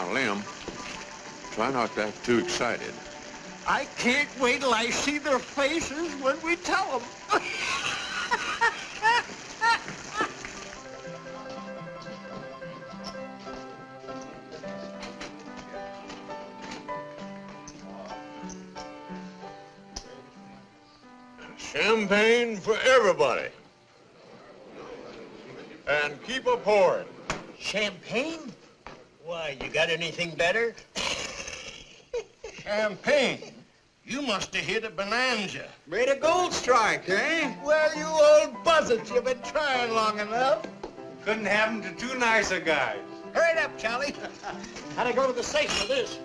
on a limb. Try not to act too excited. I can't wait till I see their faces when we tell them. Champagne for everybody. And keep a pouring. Champagne? Why, you got anything better? Champagne? You must have hit a bonanza. Made a gold strike, eh? Well, you old buzzards, you've been trying long enough. Couldn't happen to too nice a guy. Hurry it up, Charlie. How'd I go to the safe for this?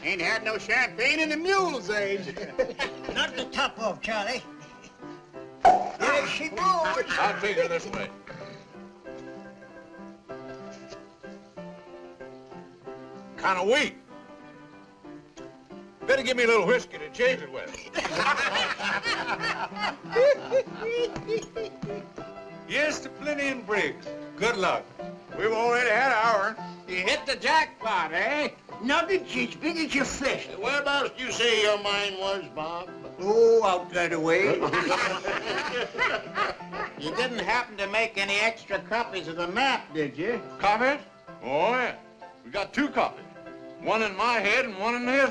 Ain't had no champagne in the mule's age. Knock the top off, Charlie. There she goes. I'll take her this way. Kind of weak. Better give me a little whiskey to change it with. Here's to plenty and Briggs. Good luck. We've already had ours. You hit the jackpot, eh? Nuggets as big as your fist. Whereabouts do you say your mine was, Bob? Oh, out that way. You didn't happen to make any extra copies of the map, did you? Copies? Oh, yeah. We got 2 copies. One in my head and one in his.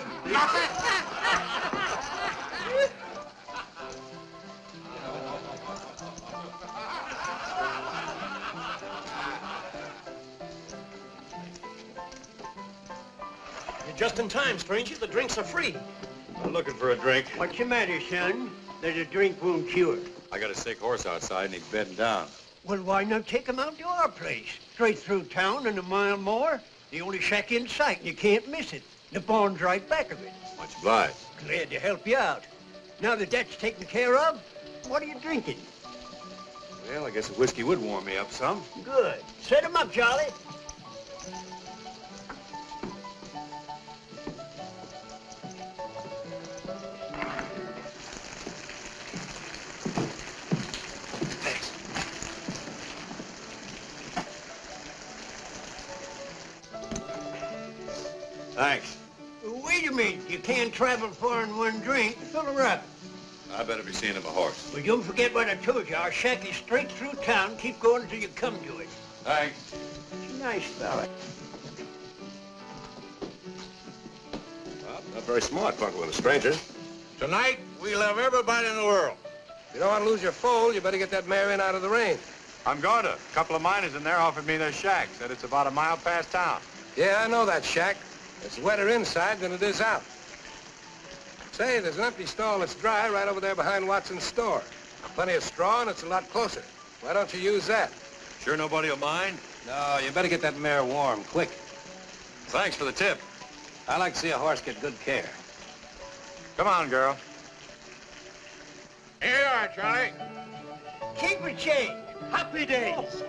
You're just in time, stranger. The drinks are free. I'm looking for a drink. What's the matter, son? There's a drink won't cure. I got a sick horse outside and he's bedding down. Well, why not take him out to our place? Straight through town and a mile more. The only shack in sight, and you can't miss it. The barn's right back of it. Much obliged. Glad to help you out. Now that that's taken care of, what are you drinking? Well, I guess a whiskey would warm me up some. Good. Set him up, Charlie. Thanks. Wait a minute. You can't travel far in one drink. Fill her up. I better be seeing him a horse. Well, don't forget what I told you. Our shack is straight through town. Keep going until you come to it. Thanks. He's a nice fella. Well, not very smart, bunking with a stranger. Tonight, we love everybody in the world. If you don't want to lose your foal, you better get that mare in out of the rain. I'm going to. A couple of miners in there offered me their shack. Said it's about a mile past town. Yeah, I know that shack. It's wetter inside than it is out. Say, there's an empty stall that's dry right over there behind Watson's store. Plenty of straw, and it's a lot closer. Why don't you use that? Sure nobody will mind? No, you better get that mare warm, quick. Thanks for the tip. I like to see a horse get good care. Come on, girl. Here you are, Charlie. Keep a change. Happy days.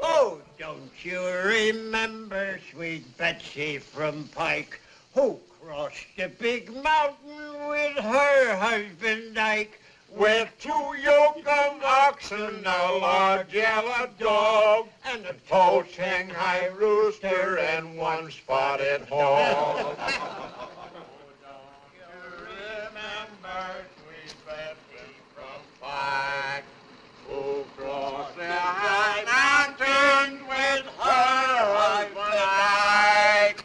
Oh, don't you remember sweet Betsy from Pike, who crossed the big mountain with her husband Ike, with 2 yoke of oxen, a large yellow dog, and a tall Shanghai rooster, and 1 spotted hog. Remember sweet Betsy from Pike, who crossed the high mountain with her husband Ike,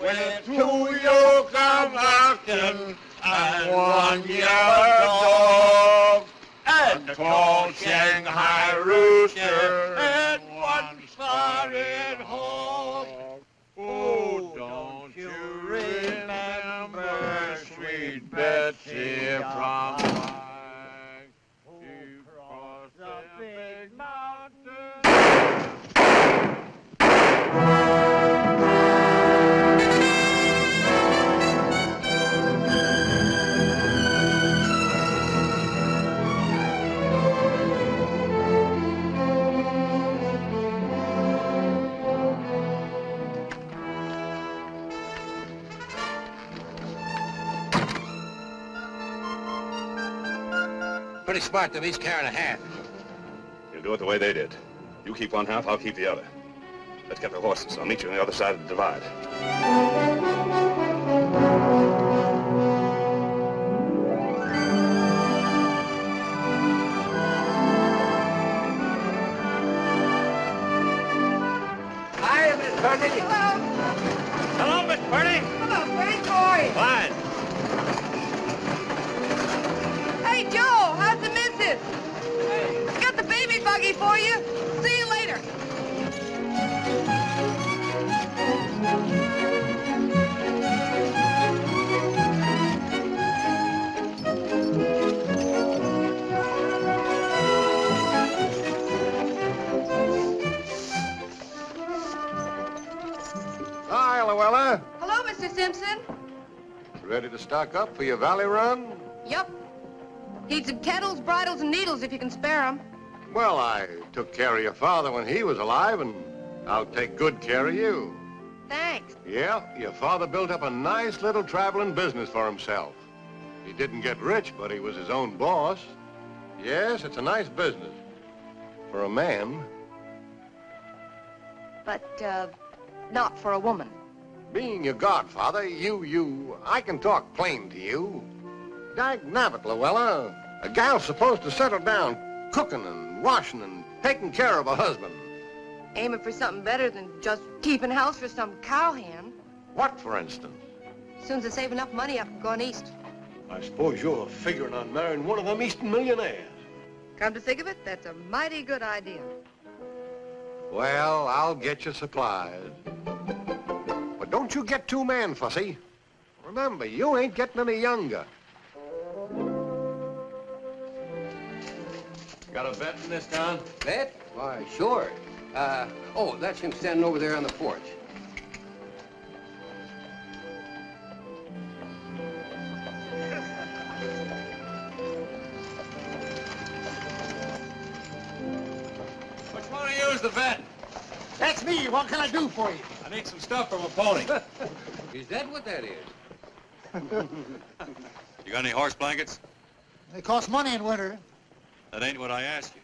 with 2 yoke of oxen and 1 yellow dog, and a tall Shanghai rooster and 1 spotted hog. Oh, don't you remember sweet Betsy from Pike? She crossed the big mountain. Pretty smart to be carrying a hand. You'll do it the way they did. You keep one half, I'll keep the other. Let's get the horses. I'll meet you on the other side of the divide. Hi, Miss Purdy. Hello. Hello, Miss Purdy. Hello, Frank. How are you? Fine. Hey, Joe, how's the missus? Hey. Got the baby buggy for you. See you later. Hi, Luella. Hello, Mr. Simpson. Ready to stock up for your valley run? Yup. Need some kettles, bridles, and needles if you can spare them. Well, I took care of your father when he was alive, and I'll take good care of you. Thanks. Yeah, your father built up a nice little traveling business for himself. He didn't get rich, but he was his own boss. Yes, it's a nice business. For a man. But, not for a woman. Being your godfather, I can talk plain to you. Dagnabbit, Luella. A gal's supposed to settle down cooking and washing and taking care of a husband. Aiming for something better than just keeping house for some cowhand. What, for instance? As soon as I save enough money, I'm going east. I suppose you're figuring on marrying one of them Eastern millionaires. Come to think of it, that's a mighty good idea. Well, I'll get you supplies. But don't you get too man-fussy. Remember, you ain't getting any younger. Got a vet in this town? Vet? Why, sure. Oh, that's him standing over there on the porch. Which one of you is the vet? That's me. What can I do for you? I need some stuff from a pony. Is that what that is? You got any horse blankets? They cost money in winter. That ain't what I asked you.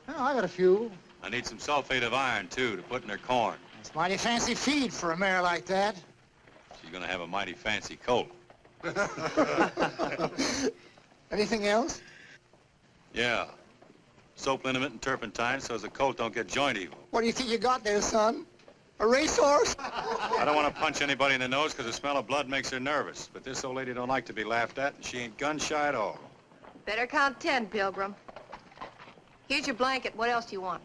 Oh, I got a few. I need some sulfate of iron, too, to put in her corn. It's mighty fancy feed for a mare like that. She's gonna have a mighty fancy colt. Anything else? Yeah. Soap liniment and turpentine so as the colt don't get joint evil. What do you think you got there, son? A racehorse? I don't want to punch anybody in the nose because the smell of blood makes her nervous. But this old lady don't like to be laughed at, and she ain't gun shy at all. Better count 10, Pilgrim. Here's your blanket. What else do you want?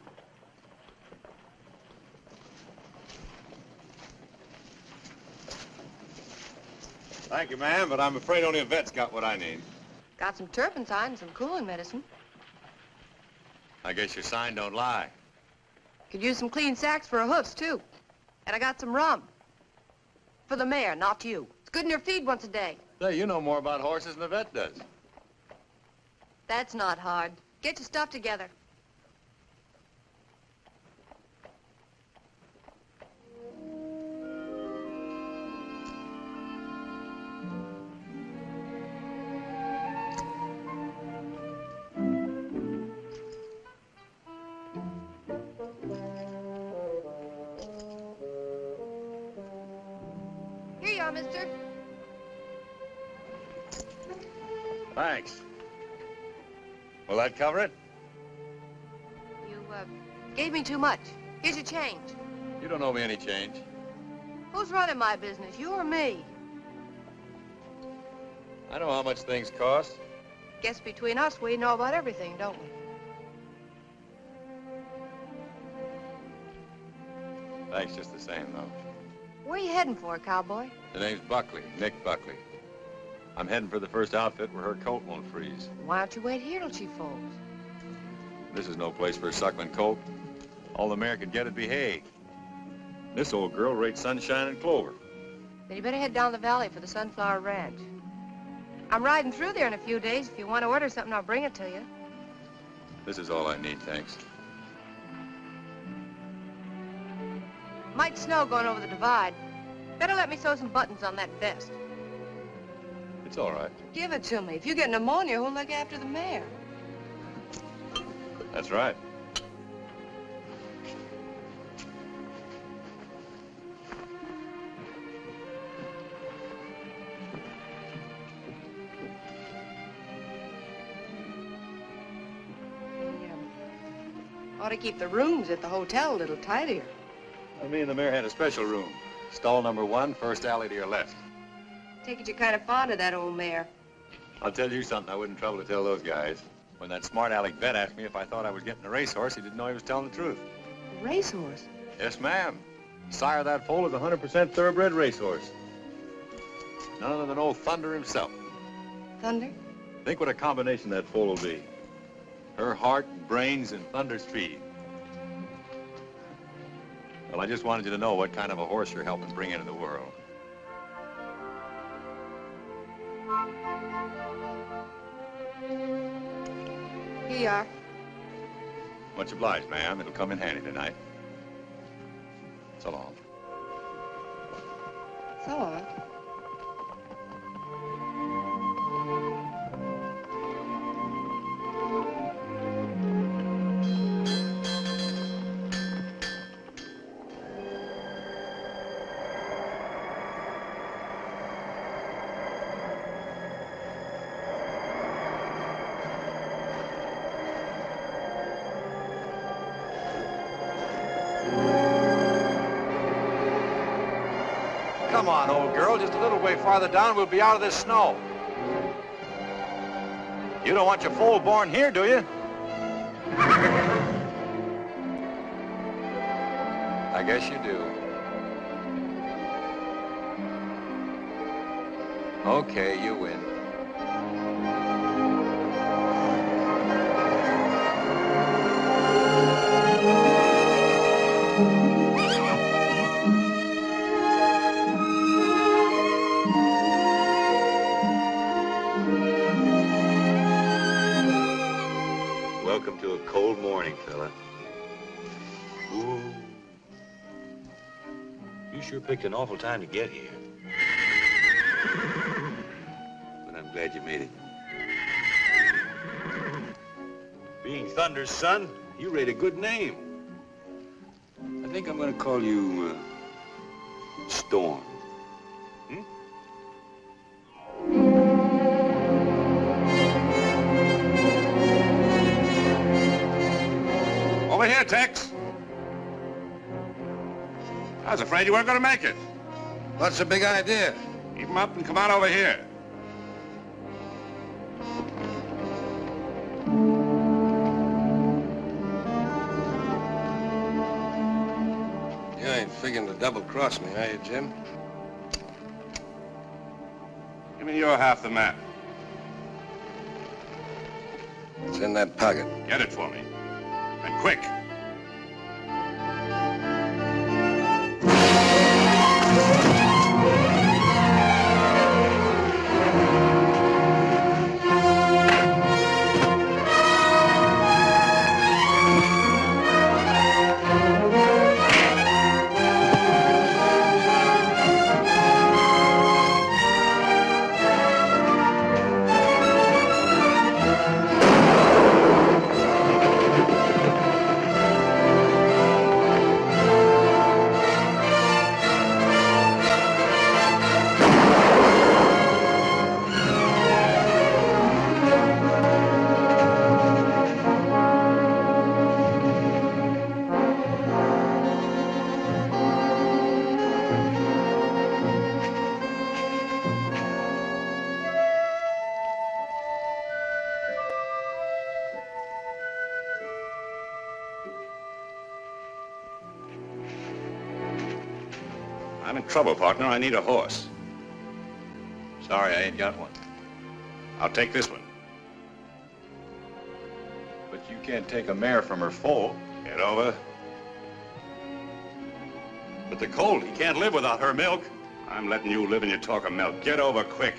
Thank you, ma'am, but I'm afraid only a vet's got what I need. Got some turpentine and some cooling medicine. I guess your sign don't lie. Could use some clean sacks for her hoofs, too. And I got some rum. For the mare, not you. It's good in your feed once a day. Say, you know more about horses than the vet does. That's not hard. Get your stuff together. Here you are, mister. Thanks. Will that cover it? You, gave me too much. Here's your change. You don't owe me any change. Who's running my business, you or me? I know how much things cost. Guess between us, we know about everything, don't we? Thanks just the same, though. Where are you heading for, cowboy? The name's Buckley, Nick Buckley. I'm heading for the first outfit where her colt won't freeze. Why don't you wait here till she folds? This is no place for a suckling colt. All the mare could get would be hay. This old girl rates sunshine and clover. Then you better head down the valley for the Sunflower Ranch. I'm riding through there in a few days. If you want to order something, I'll bring it to you. This is all I need, thanks. Might snow going over the divide. Better let me sew some buttons on that vest. It's all right. Give it to me. If you get pneumonia, who'll look after the mare? That's right. Ought to keep the rooms at the hotel a little tidier. Well, me and the mayor had a special room. Stall number 1, first alley to your left. Take it you're kind of fond of that old mare. I'll tell you something I wouldn't trouble to tell those guys. When that smart aleck vet asked me if I thought I was getting a racehorse, he didn't know he was telling the truth. A racehorse? Yes, ma'am. The sire of that foal is a 100% thoroughbred racehorse. None other than old Thunder himself. Thunder? Think what a combination that foal will be. Her heart, brains, and Thunder's speed. Well, I just wanted you to know what kind of a horse you're helping bring into the world. Here you are. Much obliged, ma'am. It'll come in handy tonight. So long. So long. Come on, old girl. Just a little way farther down, we'll be out of this snow. You don't want your foal born here, do you? I guess you do. Okay, you win. Welcome to a cold morning, fella. Ooh. You sure picked an awful time to get here. But I'm glad you made it. Being Thunder's son, you rate a good name. I think I'm gonna call you, Storm. Hmm? Over here, Tex. I was afraid you weren't going to make it. What's the big idea? Keep 'em up and come on over here. You ain't figuring to double-cross me, are you, Jim? Give me your half the map. It's in that pocket. Get it for me. And quick. I'm in trouble, partner. I need a horse. Sorry, I ain't got one. I'll take this one. But you can't take a mare from her foal. Get over. But the colt, he can't live without her milk. I'm letting you live and you talk of milk. Get over quick.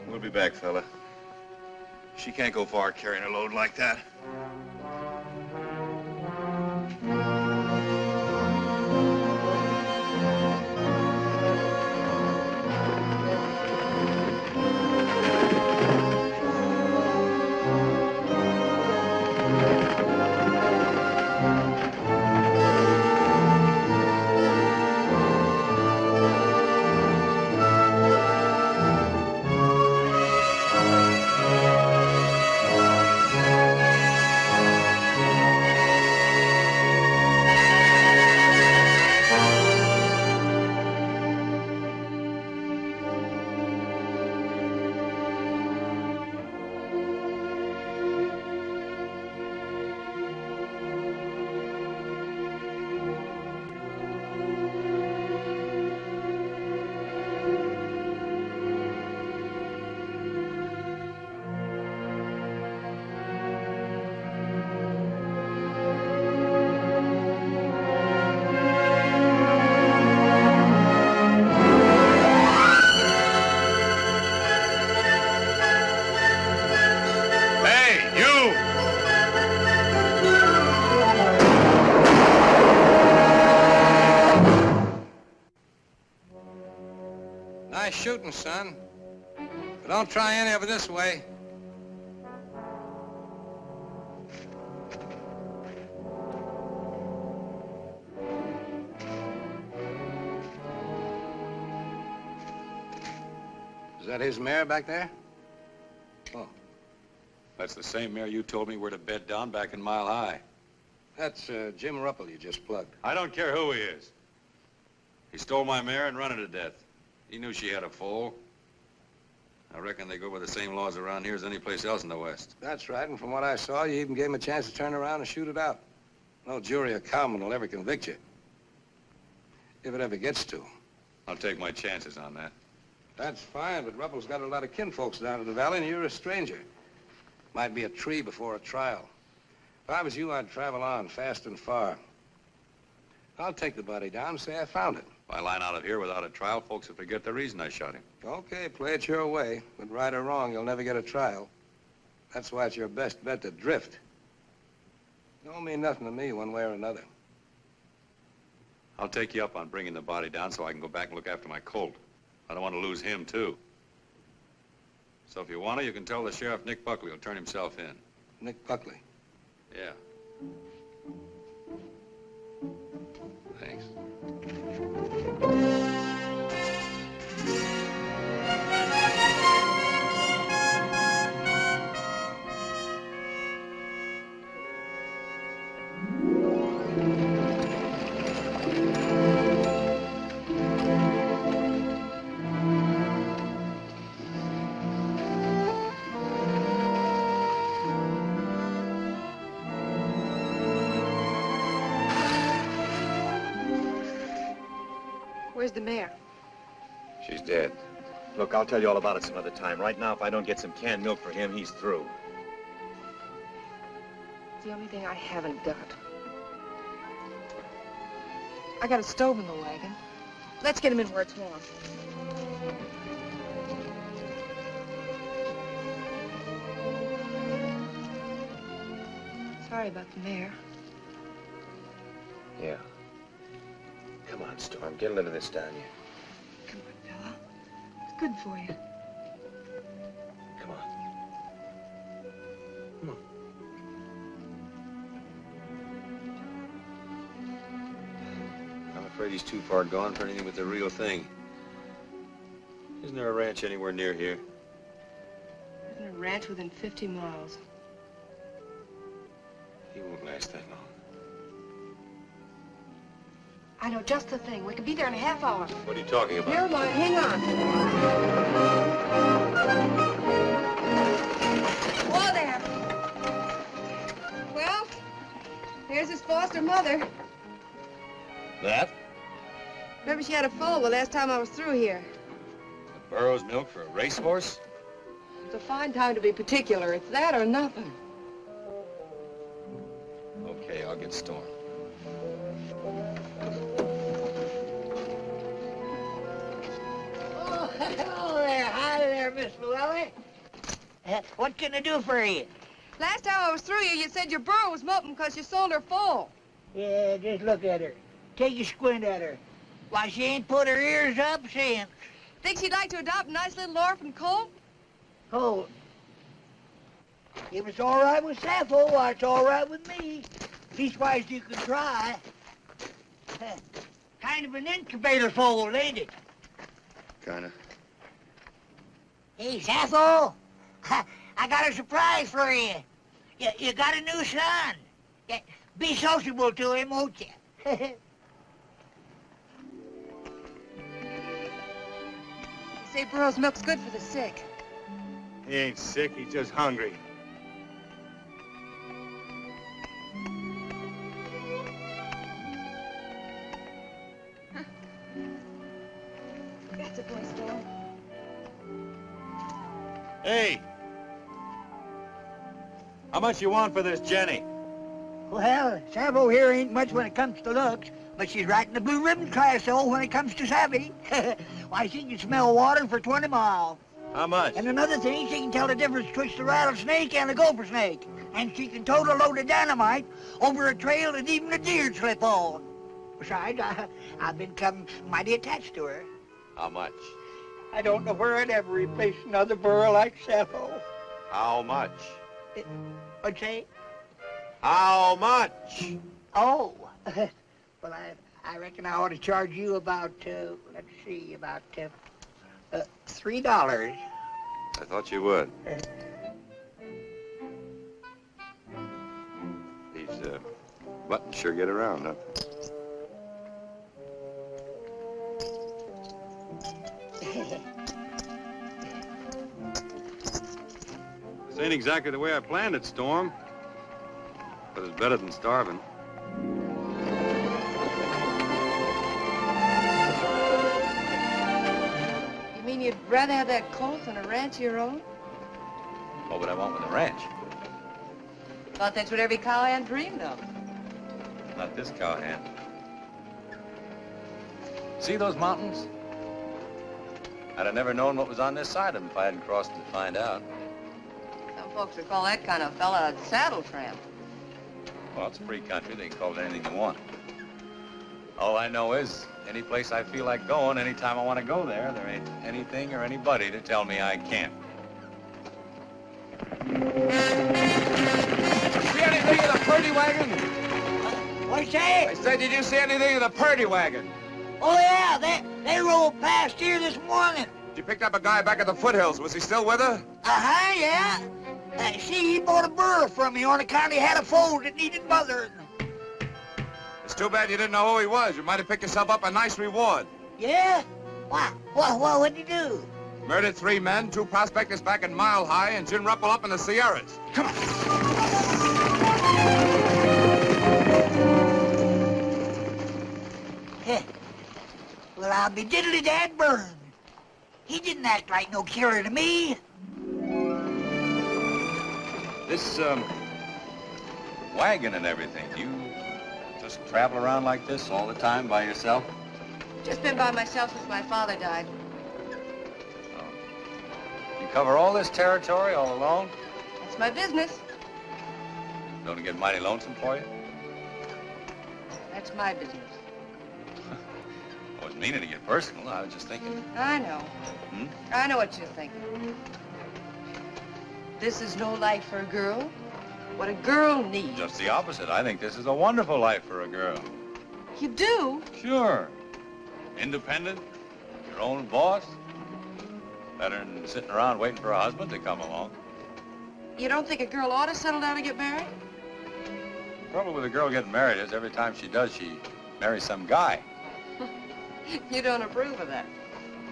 We'll be back, fella. She can't go far carrying a load like that. Nice shooting, son. But don't try any of it this way. Is that his mare back there? Oh. That's the same mare you told me where to bed down back in Mile High. That's Jim Ruppel you just plugged. I don't care who he is. He stole my mare and run her to death. He knew she had a foal. I reckon they go by the same laws around here as any place else in the West. That's right, and from what I saw, you even gave him a chance to turn around and shoot it out. No jury or cowman will ever convict you. If it ever gets to. I'll take my chances on that. That's fine, but Ruppel's got a lot of kinfolks down in the valley, and you're a stranger. Might be a tree before a trial. If I was you, I'd travel on, fast and far. I'll take the body down and say I found it. If I line out of here without a trial, folks will forget the reason I shot him. Okay, play it your way. But right or wrong, you'll never get a trial. That's why it's your best bet to drift. It don't mean nothing to me one way or another. I'll take you up on bringing the body down so I can go back and look after my colt. I don't want to lose him, too. So if you want to, you can tell the sheriff Nick Buckley will turn himself in. Nick Buckley? Yeah. Thanks. Where's the mare? She's dead. Look, I'll tell you all about it some other time. Right now, if I don't get some canned milk for him, he's through. It's the only thing I haven't got. I got a stove in the wagon. Let's get him in where it's warm. Sorry about the mare. Yeah. Come on, Storm. Get a little of this down you. Come on, fella. It's good for you. Come on. Come on. I'm afraid he's too far gone for anything but the real thing. Isn't there a ranch anywhere near here? There's a ranch within 50 miles. He won't last that long. I know just the thing. We could be there in a half hour. What are you talking about? Never mind. Hang on. Whoa there. Well, here's his foster mother. That? Remember she had a foal the last time I was through here. The Burrows milk for a racehorse? It's a fine time to be particular. It's that or nothing. Okay, I'll get Storm. Hello there. Hi there, Miss Llewellyn. What can I do for you? Last time I was through you said your burro was moping because you sold her full. Yeah, just look at her. Take a squint at her. Why, she ain't put her ears up since. Think she'd like to adopt a nice little orphan colt? Colt. If it's all right with Sappho, why, it's all right with me. Leastwise, you can try. Kind of an incubator foal, ain't it? Kinda. Hey, Sappho, I got a surprise for you. You got a new son. Yeah, be sociable to him, won't you? Say burro's milk's good for the sick. He ain't sick, he's just hungry. That's a boy, Storm. Hey! How much you want for this Jenny? Well, Sappho here ain't much when it comes to looks, but she's right in the blue ribbon class, though, when it comes to savvy. Why, she can smell water for 20 miles. How much? And another thing, she can tell the difference between the rattlesnake and the gopher snake. And she can tote a load of dynamite over a trail that even a deer slip on. Besides, I've become mighty attached to her. How much? I don't know where I'd ever replace another burro like Sappho. How much? What'd you say? How much? Oh, well, I reckon I ought to charge you about, let's see, about $3. I thought you would. These buttons sure get around, huh? This ain't exactly the way I planned it, Storm. But it's better than starving. You mean you'd rather have that colt than a ranch of your own? What would I want with a ranch? Thought that's what every cowhand dreamed of. Not this cowhand. See those mountains? I'd have never known what was on this side of them if I hadn't crossed to find out. Some folks would call that kind of fella a saddle tramp. Well, it's a free country. They can call it anything they want. All I know is, any place I feel like going, anytime I want to go there, there ain't anything or anybody to tell me I can't. See anything of the Purdy wagon? What's that? I said, did you see anything of the Purdy wagon? Oh, yeah, they rolled past here this morning. She picked up a guy back at the foothills. Was he still with her? Uh-huh, yeah. See, he bought a burro from me on account he had a foal that needed mothering. It's too bad you didn't know who he was. You might have picked yourself up a nice reward. Yeah? Why, what'd he do? Murdered 3 men, 2 prospectors back in Mile High, and Jim Ruppel up in the Sierras. Come on. Well, I'll be diddly-dad burned. He didn't act like no killer to me. This, wagon and everything, you just travel around like this all the time by yourself? Just been by myself since my father died. Oh. You cover all this territory all alone? That's my business. Don't it get mighty lonesome for you? That's my business. I wasn't meaning to get personal. I was just thinking. I know. Hmm? I know what you're thinking. This is no life for a girl. What a girl needs. Just the opposite. I think this is a wonderful life for a girl. You do? Sure. Independent, your own boss. Better than sitting around waiting for a husband to come along. You don't think a girl ought to settle down and get married? The trouble with a girl getting married is every time she does, she marries some guy. You don't approve of that.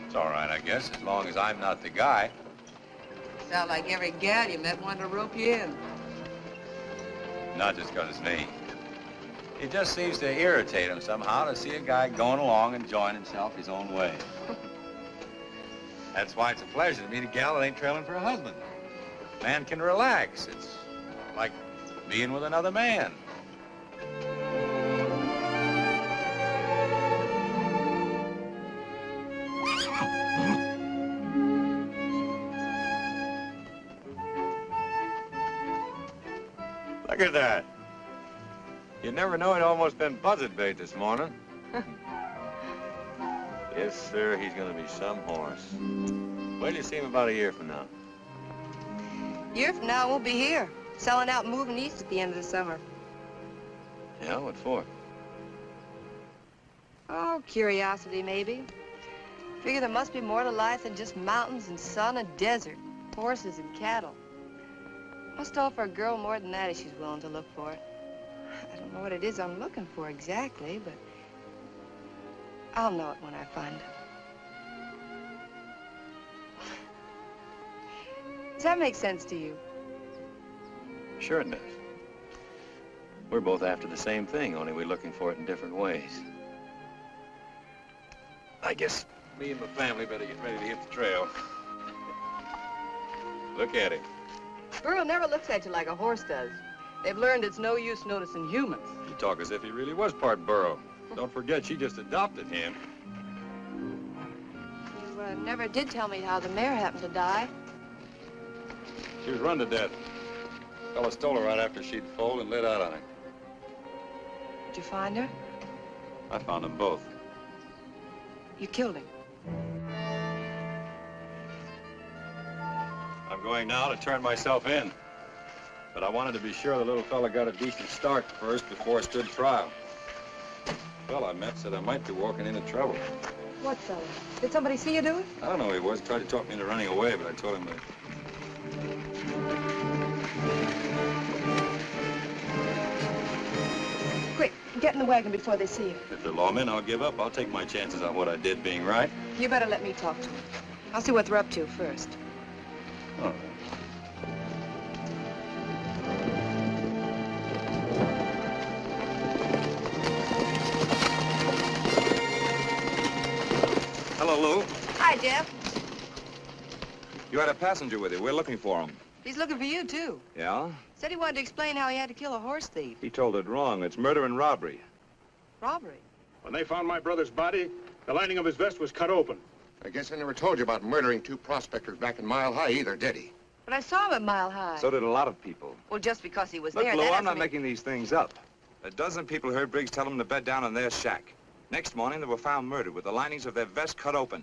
It's all right, I guess, as long as I'm not the guy. Sound like every gal you met wanted to rope you in. Not just 'cause it's me. It just seems to irritate him somehow to see a guy going along enjoying himself his own way. That's why it's a pleasure to meet a gal that ain't trailing for a husband. Man can relax. It's like being with another man. Look at that. You'd never know he'd almost been buzzard bait this morning. Yes, sir, he's gonna be some horse. Wait till you see him about a year from now. A year from now, I won't be here. Selling out and moving east at the end of the summer. Yeah, what for? Oh, curiosity, maybe. Figure there must be more to life than just mountains and sun and desert, horses and cattle. Must offer a girl more than that if she's willing to look for it. I don't know what it is I'm looking for exactly, but I'll know it when I find it. Does that make sense to you? Sure it does. We're both after the same thing, only we're looking for it in different ways. I guess me and my family better get ready to hit the trail. Look at him. Burro never looks at you like a horse does. They've learned it's no use noticing humans. You talk as if he really was part burro. Don't forget, she just adopted him. You never did tell me how the mare happened to die. She was run to death. Fella stole her right after she'd foaled and lit out on her. Did you find her? I found them both. You killed him. I'm going now to turn myself in. But I wanted to be sure the little fella got a decent start first before I stood trial. The fella I met said I might be walking into trouble. What fella? Did somebody see you do it? I don't know who he was. Tried to talk me into running away, but I told him that. Quick, get in the wagon before they see you. If they're lawmen, I'll give up. I'll take my chances on what I did being right. You better let me talk to them. I'll see what they're up to first. All right. Hello, Lou. Hi, Jeff. You had a passenger with you. We're looking for him. He's looking for you, too. Yeah? Said he wanted to explain how he had to kill a horse thief. He told it wrong. It's murder and robbery. Robbery? When they found my brother's body, the lining of his vest was cut open. I guess I never told you about murdering two prospectors back in Mile High either, did he? But I saw him at Mile High. So did a lot of people. Well, just because he was Look, there, Lou, that I'm not doesn't making these things up. A dozen people heard Briggs tell them to bed down in their shack. Next morning, they were found murdered with the linings of their vest cut open.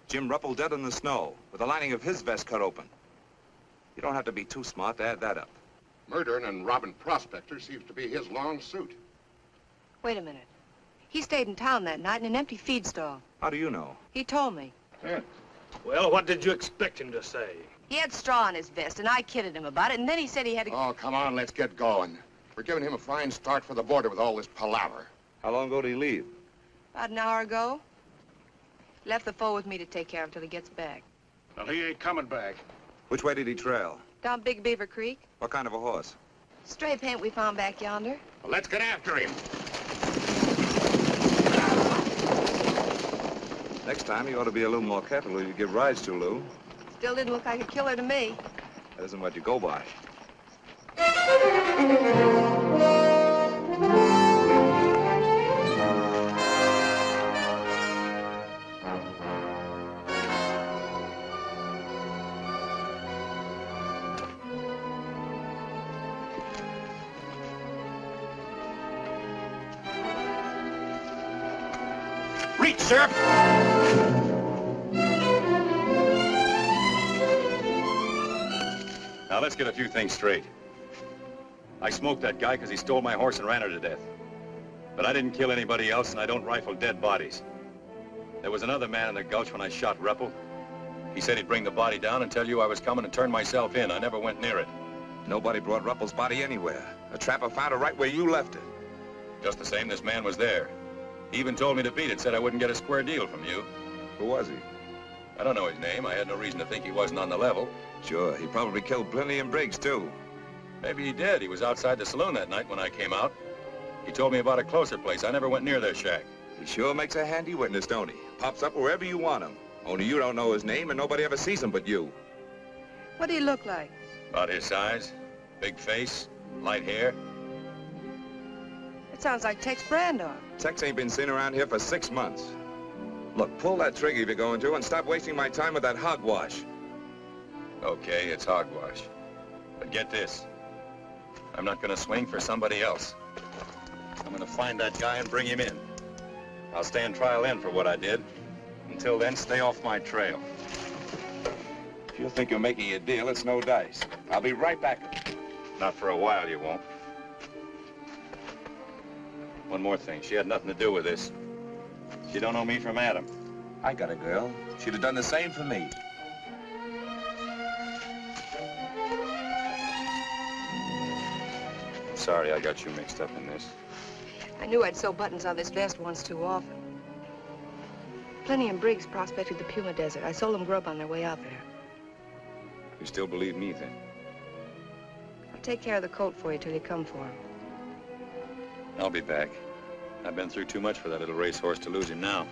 Jim Ruppel dead in the snow, with the lining of his vest cut open. You don't have to be too smart to add that up. Murdering and robbing prospectors seems to be his long suit. Wait a minute. He stayed in town that night in an empty feed stall. How do you know? He told me. Yeah. Well, what did you expect him to say? He had straw in his vest, and I kidded him about it, and then he said he had to... Oh, come on, let's get going. We're giving him a fine start for the border with all this palaver. How long ago did he leave? About an hour ago. Left the foal with me to take care of till he gets back. Well, he ain't coming back. Which way did he trail? Down Big Beaver Creek. What kind of a horse? Stray paint we found back yonder. Well, let's get after him. Next time, you ought to be a little more careful who you give rides to, Lou. Still didn't look like a killer to me. That isn't what you go by. Reach, sir! Now, let's get a few things straight. I smoked that guy because he stole my horse and ran her to death. But I didn't kill anybody else, and I don't rifle dead bodies. There was another man in the gulch when I shot Ruppel. He said he'd bring the body down and tell you I was coming and turn myself in. I never went near it. Nobody brought Ruppel's body anywhere. A trapper found it right where you left it. Just the same, this man was there. He even told me to beat it, said I wouldn't get a square deal from you. Who was he? I don't know his name. I had no reason to think he wasn't on the level. Sure, he probably killed Plenty and Briggs, too. Maybe he did. He was outside the saloon that night when I came out. He told me about a closer place. I never went near their shack. He sure makes a handy witness, don't he? Pops up wherever you want him. Only you don't know his name and nobody ever sees him but you. What do he look like? About his size. Big face, light hair. It sounds like Tex Brandon. Tex ain't been seen around here for 6 months. Look, pull that trigger if you're going to and stop wasting my time with that hogwash. Okay, it's hogwash. But get this. I'm not gonna swing for somebody else. I'm gonna find that guy and bring him in. I'll stand trial in for what I did. Until then, stay off my trail. If you think you're making a deal, it's no dice. I'll be right back. Not for a while, you won't. One more thing. She had nothing to do with this. She don't know me from Adam. I got a girl. She'd have done the same for me. I'm sorry I got you mixed up in this. I knew I'd sew buttons on this vest once too often. Plenty and Briggs prospected the Puma Desert. I sold them grub on their way out there. You still believe me, then? I'll take care of the coat for you till you come for him. I'll be back. I've been through too much for that little racehorse to lose him now.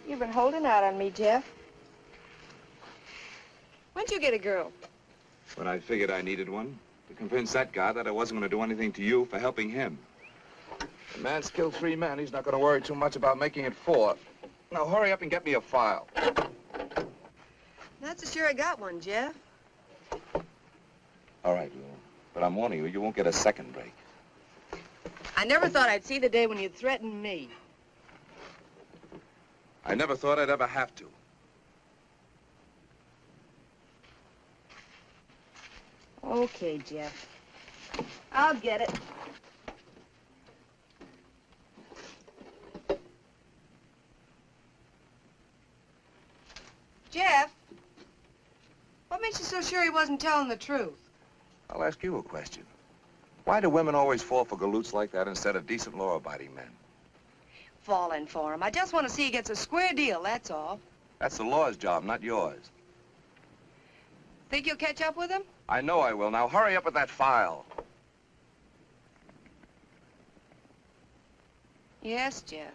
You've been holding out on me, Jeff. When'd you get a girl? When I figured I needed one, to convince that guy that I wasn't going to do anything to you for helping him. The man's killed 3 men. He's not going to worry too much about making it 4. Now, hurry up and get me a file. Not so sure I got one, Jeff. All right, Lou. But I'm warning you, you won't get a second break. I never thought I'd see the day when you'd threaten me. I never thought I'd ever have to. Okay, Jeff. I'll get it. Jeff, what makes you so sure he wasn't telling the truth? I'll ask you a question. Why do women always fall for galoots like that instead of decent, law-abiding men? Falling for him. I just want to see he gets a square deal, that's all. That's the law's job, not yours. Think you'll catch up with him? I know I will. Now hurry up with that file. Yes, Jeff.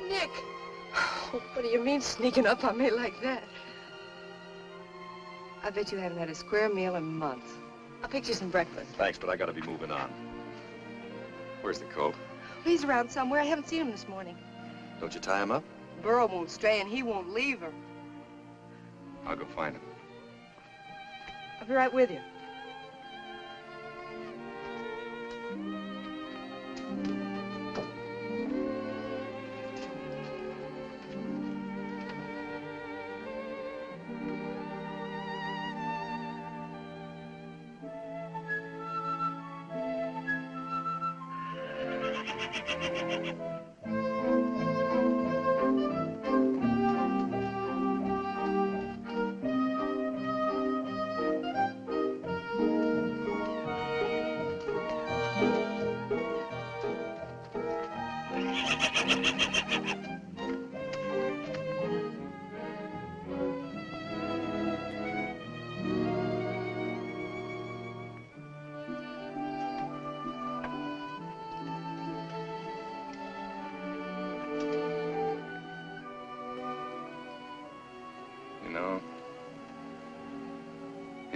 Nick! Oh, what do you mean sneaking up on me like that? I bet you haven't had a square meal in months. I'll pick you some breakfast. Thanks, but I gotta be moving on. Where's the colt? He's around somewhere. I haven't seen him this morning. Don't you tie him up? Burro won't stray and he won't leave her. I'll go find him. I'll be right with you.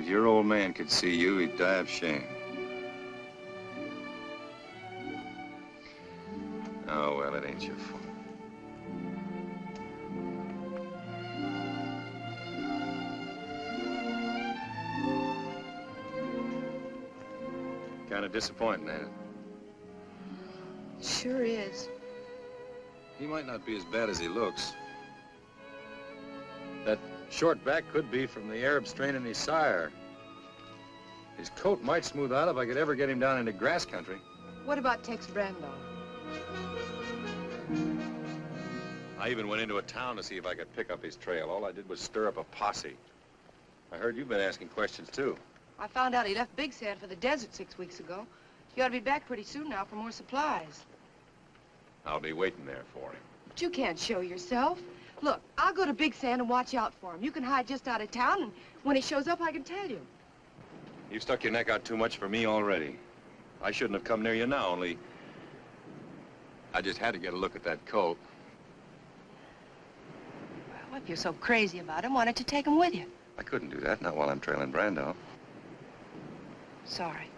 If your old man could see you, he'd die of shame. Oh, well, it ain't your fault. Kind of disappointing, ain't it? Sure is. He might not be as bad as he looks. That short back could be from the Arab strain in his sire. His coat might smooth out if I could ever get him down into grass country. What about Tex Brando? I even went into a town to see if I could pick up his trail. All I did was stir up a posse. I heard you've been asking questions, too. I found out he left Big Sand for the desert 6 weeks ago. He ought to be back pretty soon now for more supplies. I'll be waiting there for him. But you can't show yourself. Look, I'll go to Big Sand and watch out for him. You can hide just out of town, and when he shows up, I can tell you. You've stuck your neck out too much for me already. I shouldn't have come near you now, only I just had to get a look at that coat. Well, if you're so crazy about him, why don't you take him with you? I couldn't do that, not while I'm trailing Brando. Sorry.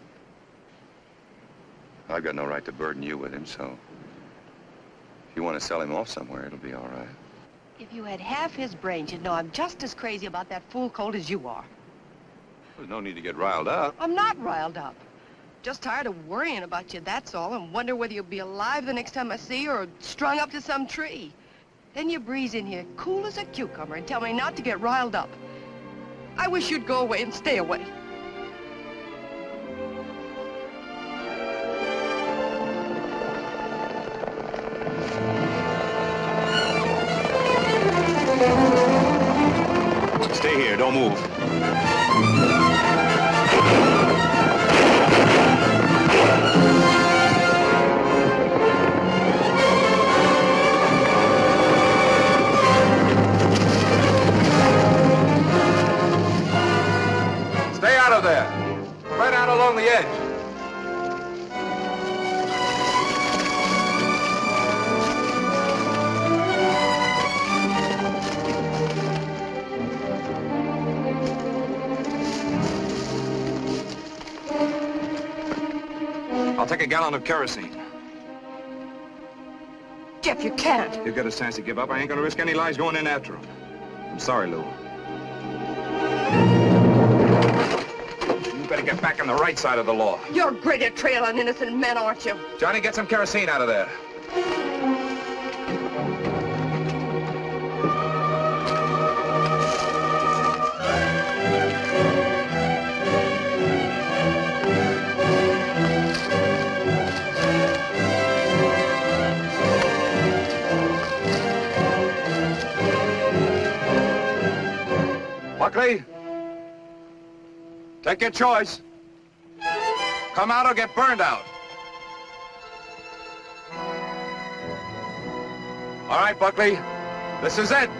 I've got no right to burden you with him, so if you want to sell him off somewhere, it'll be all right. If you had half his brains, you'd know I'm just as crazy about that fool colt as you are. There's no need to get riled up. I'm not riled up. Just tired of worrying about you, that's all, and wonder whether you'll be alive the next time I see you or strung up to some tree. Then you breeze in here cool as a cucumber and tell me not to get riled up. I wish you'd go away and stay away. Stay here, don't move. Stay out of there. Right out along the edge. I'll take a gallon of kerosene. Jeff, you can't. He'll get a chance to give up. I ain't gonna risk any lives going in after him. I'm sorry, Lou. You better get back on the right side of the law. You're great at trailing innocent men, aren't you? Johnny, get some kerosene out of there. Buckley, take your choice. Come out or get burned out. All right, Buckley, this is it.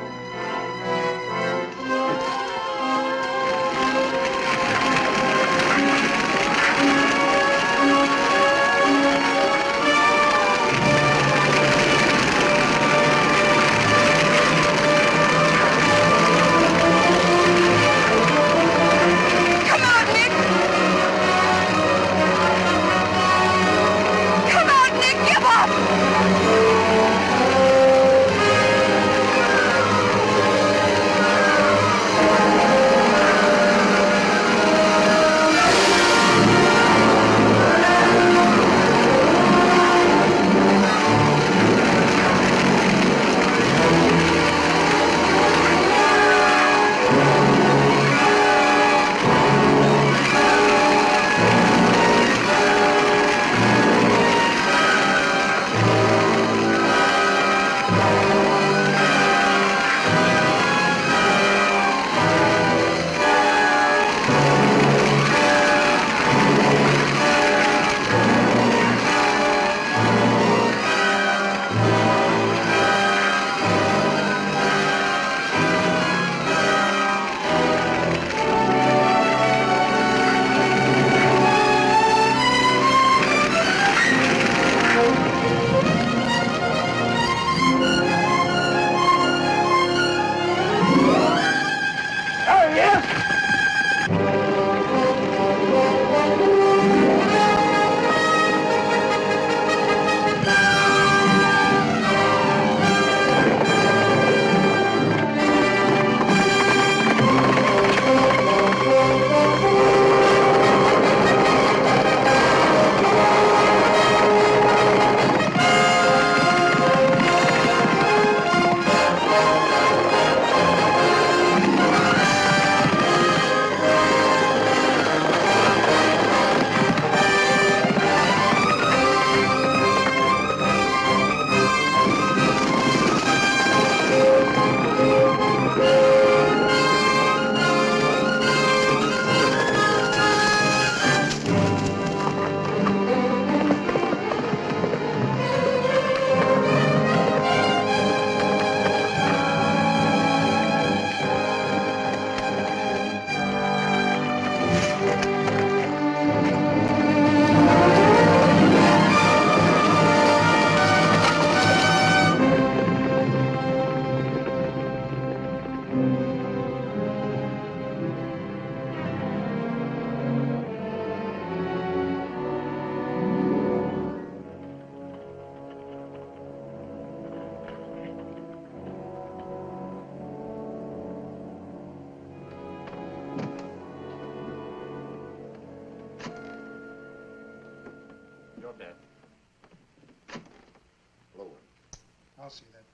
I'll see that.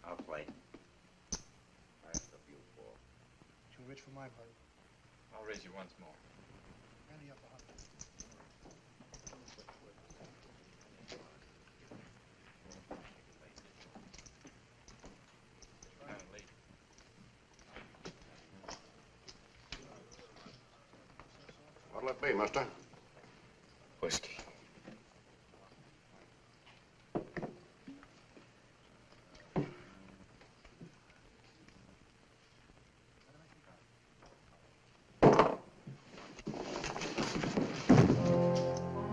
I'll play. That's the beautiful. Too rich for my blood. I'll raise you once more. Ante up the hunt. What'll it be, mister? Whiskey.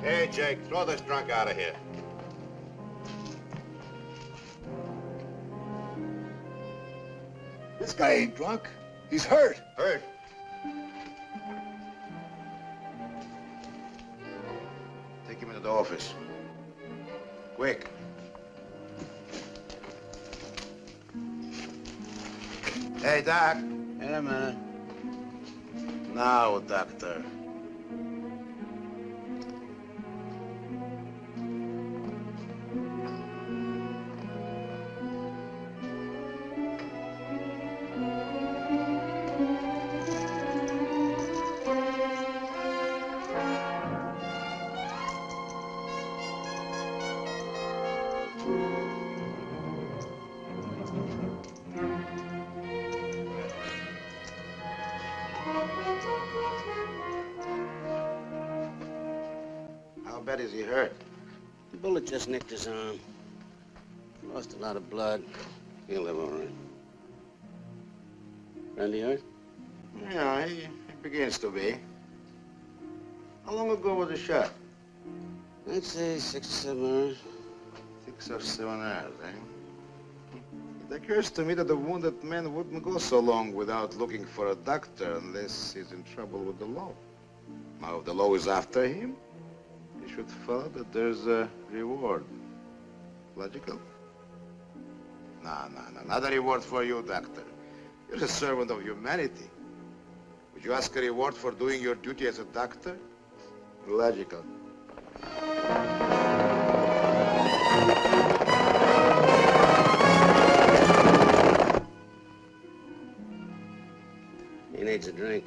Hey, Jake, throw this drunk out of here. This guy ain't drunk. He's hurt. Hurt? Take him into the office. Quick. Hey, Doc. In a minute. Now, doctor. How bad is he hurt? The bullet just nicked his arm. Lost a lot of blood. He'll live all right. Randy hurt? Yeah, he begins to be. How long ago was the shot? I'd say 6 or 7 hours. 6 or 7 hours, eh? It occurs to me that the wounded man wouldn't go so long without looking for a doctor unless he's in trouble with the law. Now, if the law is after him, he should follow that there's a reward. Logical? No, not a reward for you, doctor. You're a servant of humanity. Would you ask a reward for doing your duty as a doctor? Logical. He needs a drink.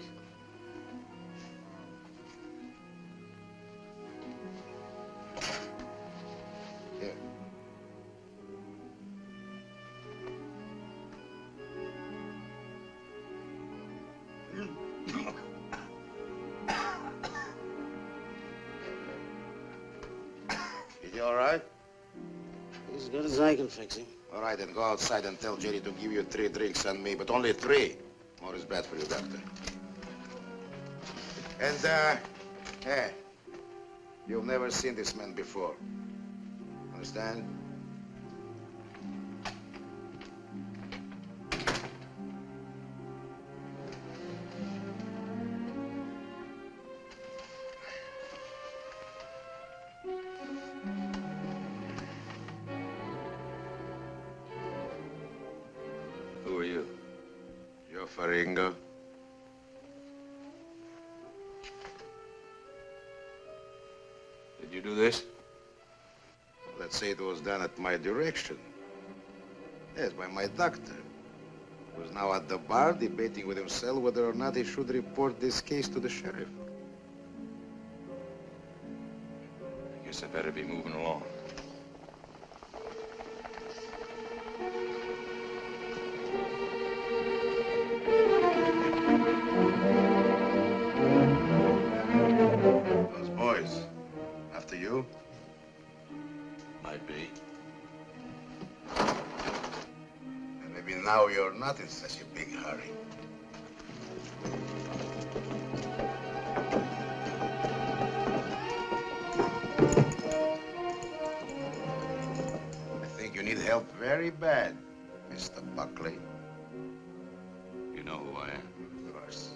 Here. Is he all right? He's as good as I can fix him. All right, then go outside and tell Jerry to give you 3 drinks on me, but only 3. More is bad for you, doctor. And, hey, you've never seen this man before. Understand? Who are you? Joe Faringo. Did you do this? Let's say it was done at my direction. Yes, by my doctor. Who's now at the bar debating with himself whether or not he should report this case to the sheriff. I guess I better be moving along. Those boys, after you? Might be. And maybe now you're not in such a big hurry. I think you need help very bad, Mr. Buckley. You know who I am? Of course.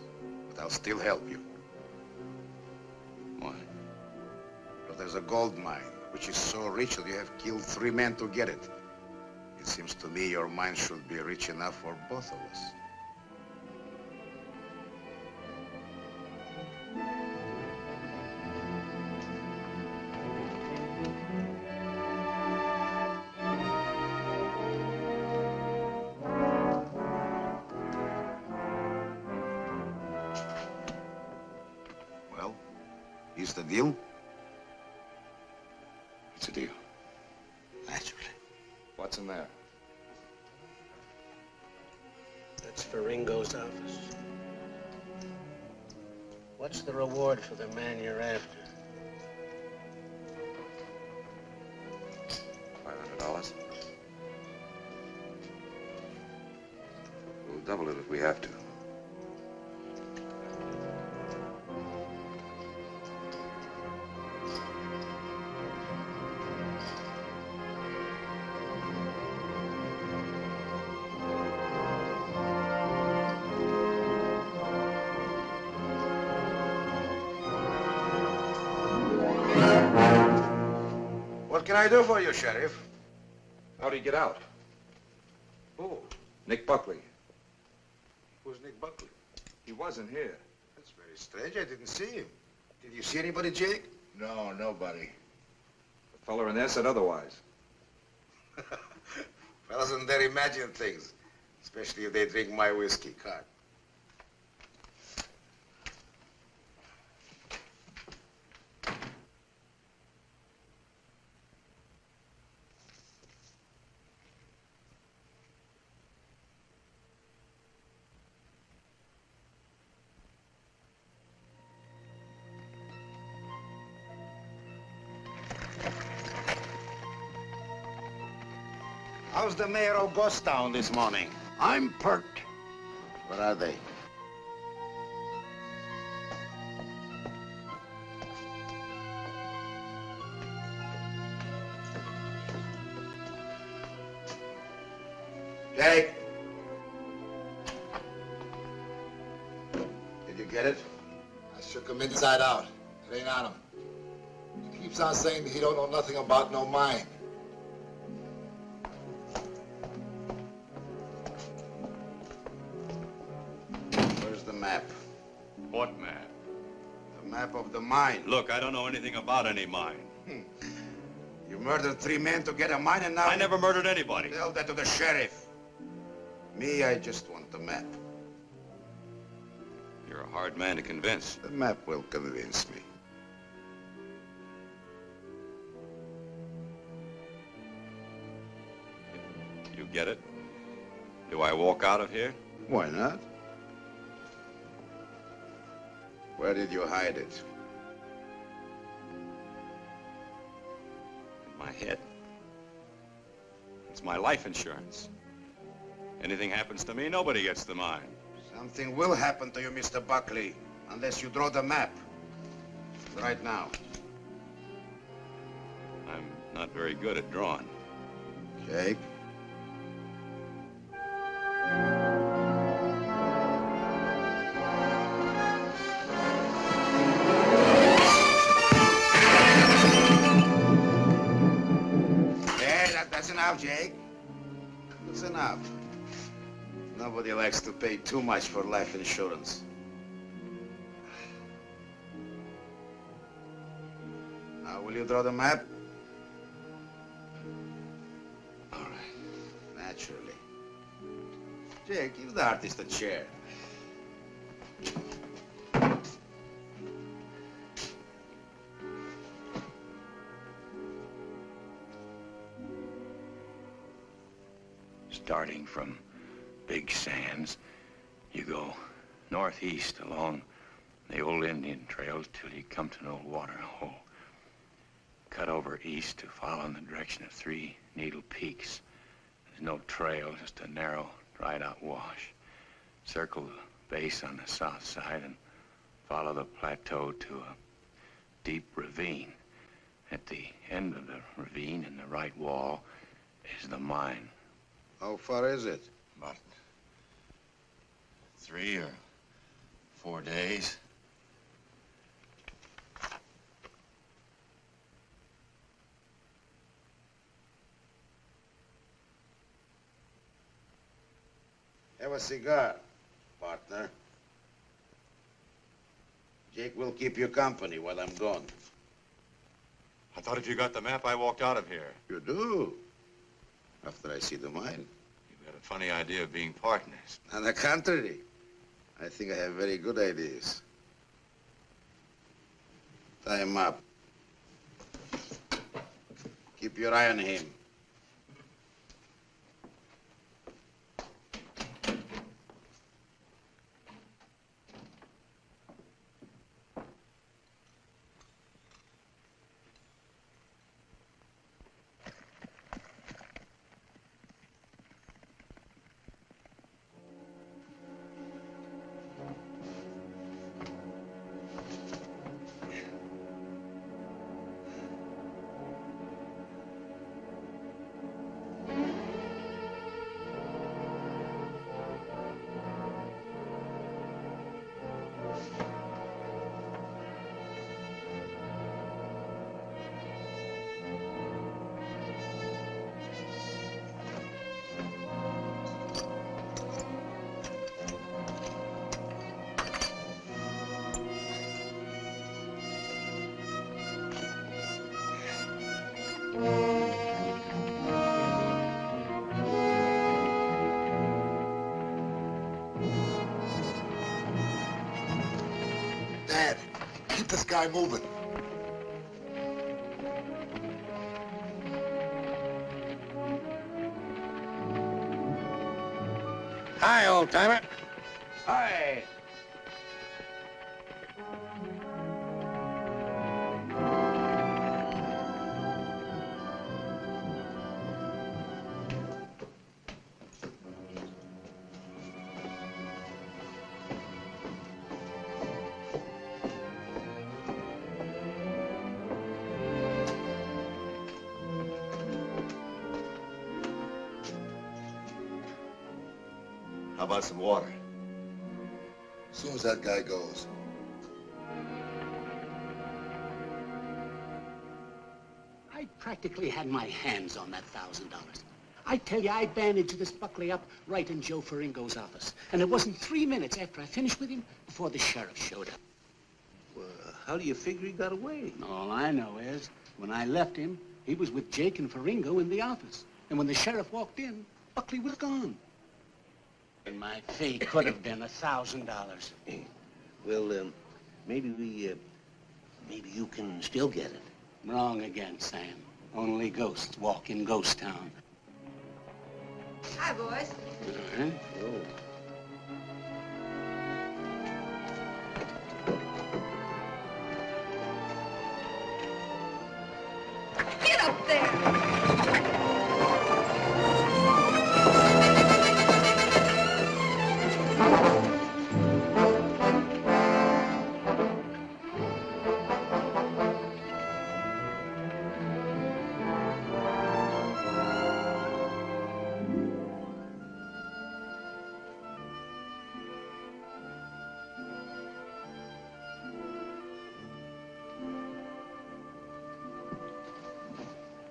But I'll still help you. Why? Because there's a gold mine, which is so rich that you have killed 3 men to get it. It seems to me your mine should be rich enough for both of us. this the deal? It's a deal. Naturally. What's in there? That's for Ringo's office. What's the reward for the man you're after? $500. We'll double it if we have to. What can I do for you, Sheriff? How'd he get out? Who? Nick Buckley. Who's Nick Buckley? He wasn't here. That's very strange. I didn't see him. Did you see anybody, Jake? No, nobody. The fella in there said otherwise. Fellas in there imagine things, especially if they drink my whiskey, Cart. How's the mayor of Ghostown this morning? I'm perked. Where are they? Jake! Did you get it? I shook him inside out. It ain't on him. He keeps on saying that he don't know nothing about no mine. Where's the map? What map? The map of the mine. Look, I don't know anything about any mine. You murdered 3 men to get a mine and now... I never murdered anybody. Tell that to the sheriff. Me, I just want the map. You're a hard man to convince. The map will convince me. You get it? Do I walk out of here? Why not? Where did you hide it? In my head. It's my life insurance. Anything happens to me, nobody gets the mine. Something will happen to you, Mr. Buckley, unless you draw the map. Right now. I'm not very good at drawing. Jake? That's enough, Jake. That's enough. Nobody likes to pay too much for life insurance. Now, will you draw the map? All right. Naturally. Jake, give the artist a chair. Starting from Big Sands, you go northeast along the old Indian trails till you come to an old water hole. Cut over east to follow in the direction of 3 Needle Peaks. There's no trail, just a narrow, dried-out wash. Circle the base on the south side and follow the plateau to a deep ravine. At the end of the ravine, in the right wall, is the mine. How far is it? About 3 or 4 days. Have a cigar, partner. Jake will keep you company while I'm gone. I thought if you got the map, I walked out of here. You do? After I see the mine? You've got a funny idea of being partners. On the contrary, I think I have very good ideas. Tie him up. Keep your eye on him. Dad, keep this guy moving. Hi, old-timer. Hi. How about some water? As soon as that guy goes. I practically had my hands on that $1,000. I tell you, I bandaged this Buckley up right in Joe Ferringo's office. And it wasn't 3 minutes after I finished with him before the sheriff showed up. Well, how do you figure he got away? All I know is, when I left him, he was with Jake and Ferringo in the office. And when the sheriff walked in, Buckley was gone. And my fee could have been $1,000. Well, maybe you can still get it. Wrong again, Sam. Only ghosts walk in Ghost Town. Hi, boys. All right. Oh. Get up there!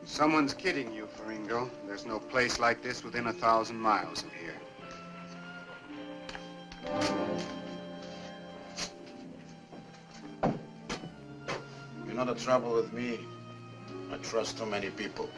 Someone's kidding you, Ferringo. There's no place like this within 1,000 miles of here. You know the trouble with me? I trust too many people.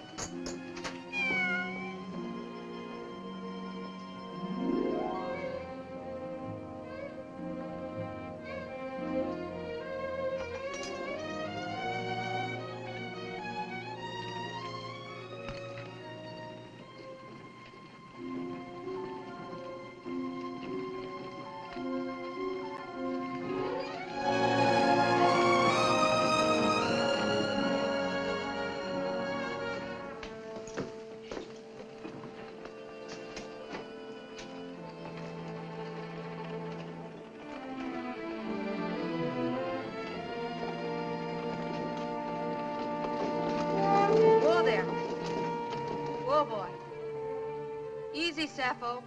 Easy, Sappho.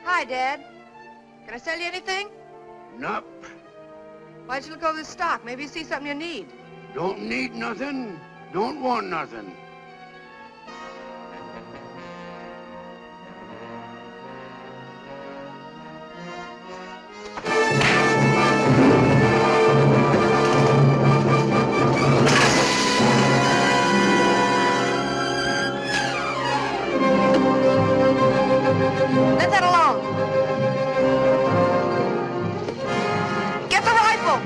Hi, Dad. Can I sell you anything? Nope. Why'd you look over the stock? Maybe you see something you need. Don't need nothing. Don't want nothing. Let that alone. Get the rifle.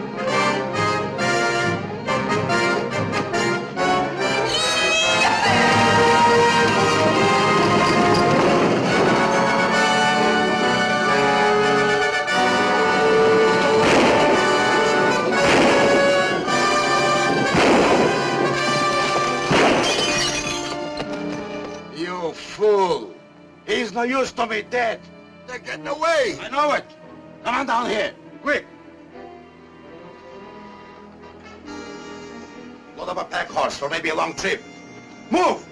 fool. He's no use to me dead. They're getting away. I know it. Come on down here, quick. Load up a pack horse for maybe a long trip. Move!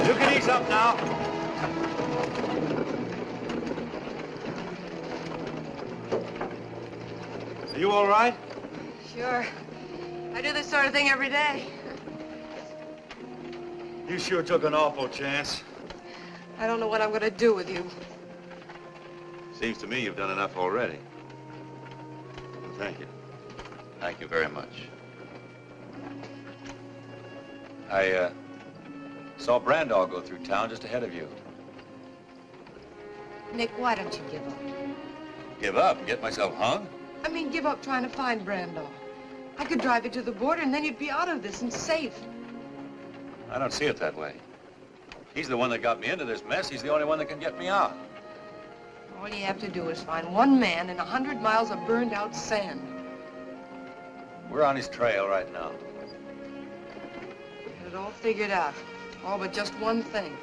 You can ease up now. Are you all right? Sure. I do this sort of thing every day. You sure took an awful chance. I don't know what I'm going to do with you. Seems to me you've done enough already. Well, thank you. Thank you very much. I saw Brandall go through town just ahead of you. Nick, why don't you give up? Give up and get myself hung? I mean, give up trying to find Brandall. I could drive you to the border and then you'd be out of this and safe. I don't see it that way. He's the one that got me into this mess. He's the only one that can get me out. All you have to do is find one man in 100 miles of burned out sand. We're on his trail right now. Had it all figured out. All but just one thing.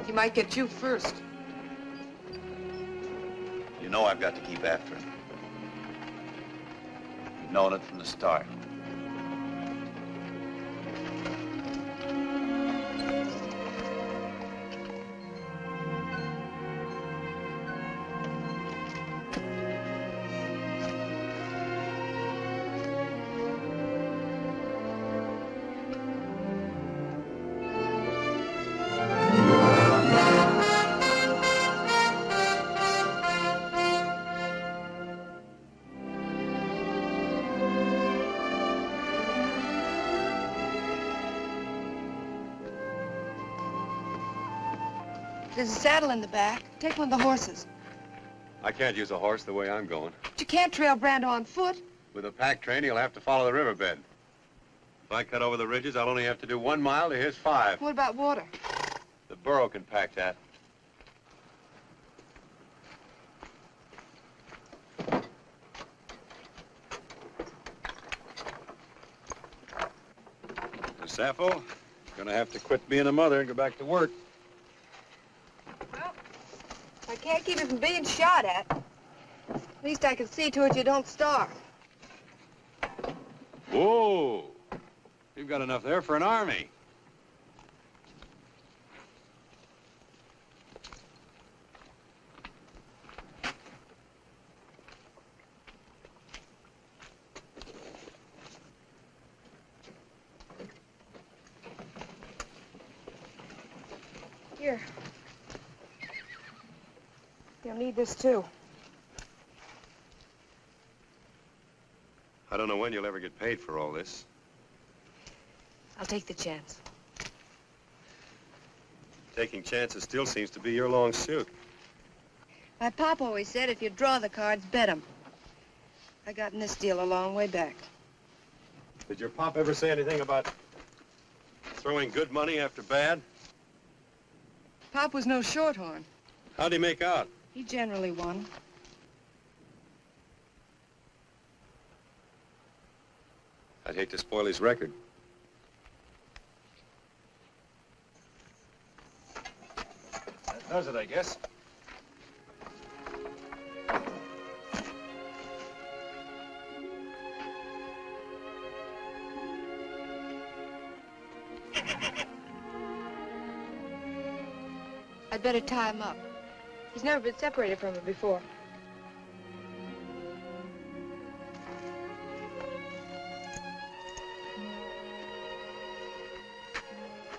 He might get you first. You know I've got to keep after him. You've known it from the start. There's a saddle in the back. Take one of the horses. I can't use a horse the way I'm going. But you can't trail Brando on foot. With a pack train, he'll have to follow the riverbed. If I cut over the ridges, I'll only have to do 1 mile to his 5. What about water? The burro can pack that. Miss Sappho, gonna have to quit being a mother and go back to work. I can't keep you from being shot at. At least I can see to it you don't starve. Whoa! You've got enough there for an army. Here. You'll need this, too. I don't know when you'll ever get paid for all this. I'll take the chance. Taking chances still seems to be your long suit. My pop always said if you draw the cards, bet 'em. I got in this deal a long way back. Did your pop ever say anything about throwing good money after bad? Pop was no shorthorn. How'd he make out? He generally won. I'd hate to spoil his record. That does it, I guess. I'd better tie him up. He's never been separated from her before.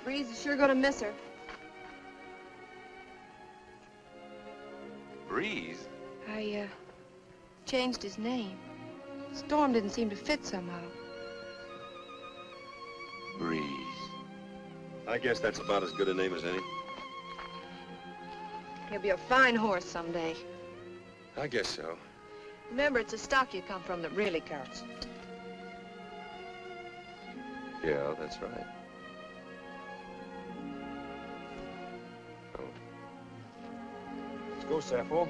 Breeze is sure gonna miss her. Breeze? I, changed his name. Storm didn't seem to fit somehow. Breeze. I guess that's about as good a name as any. He'll be a fine horse someday. I guess so. Remember, it's the stock you come from that really counts. Yeah, that's right. Let's go, Sappho.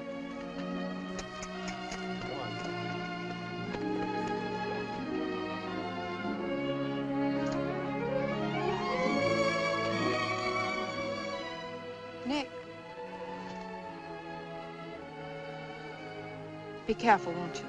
Nick. Be careful, won't you?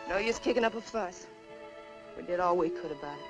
No use kicking up a fuss. We did all we could about it.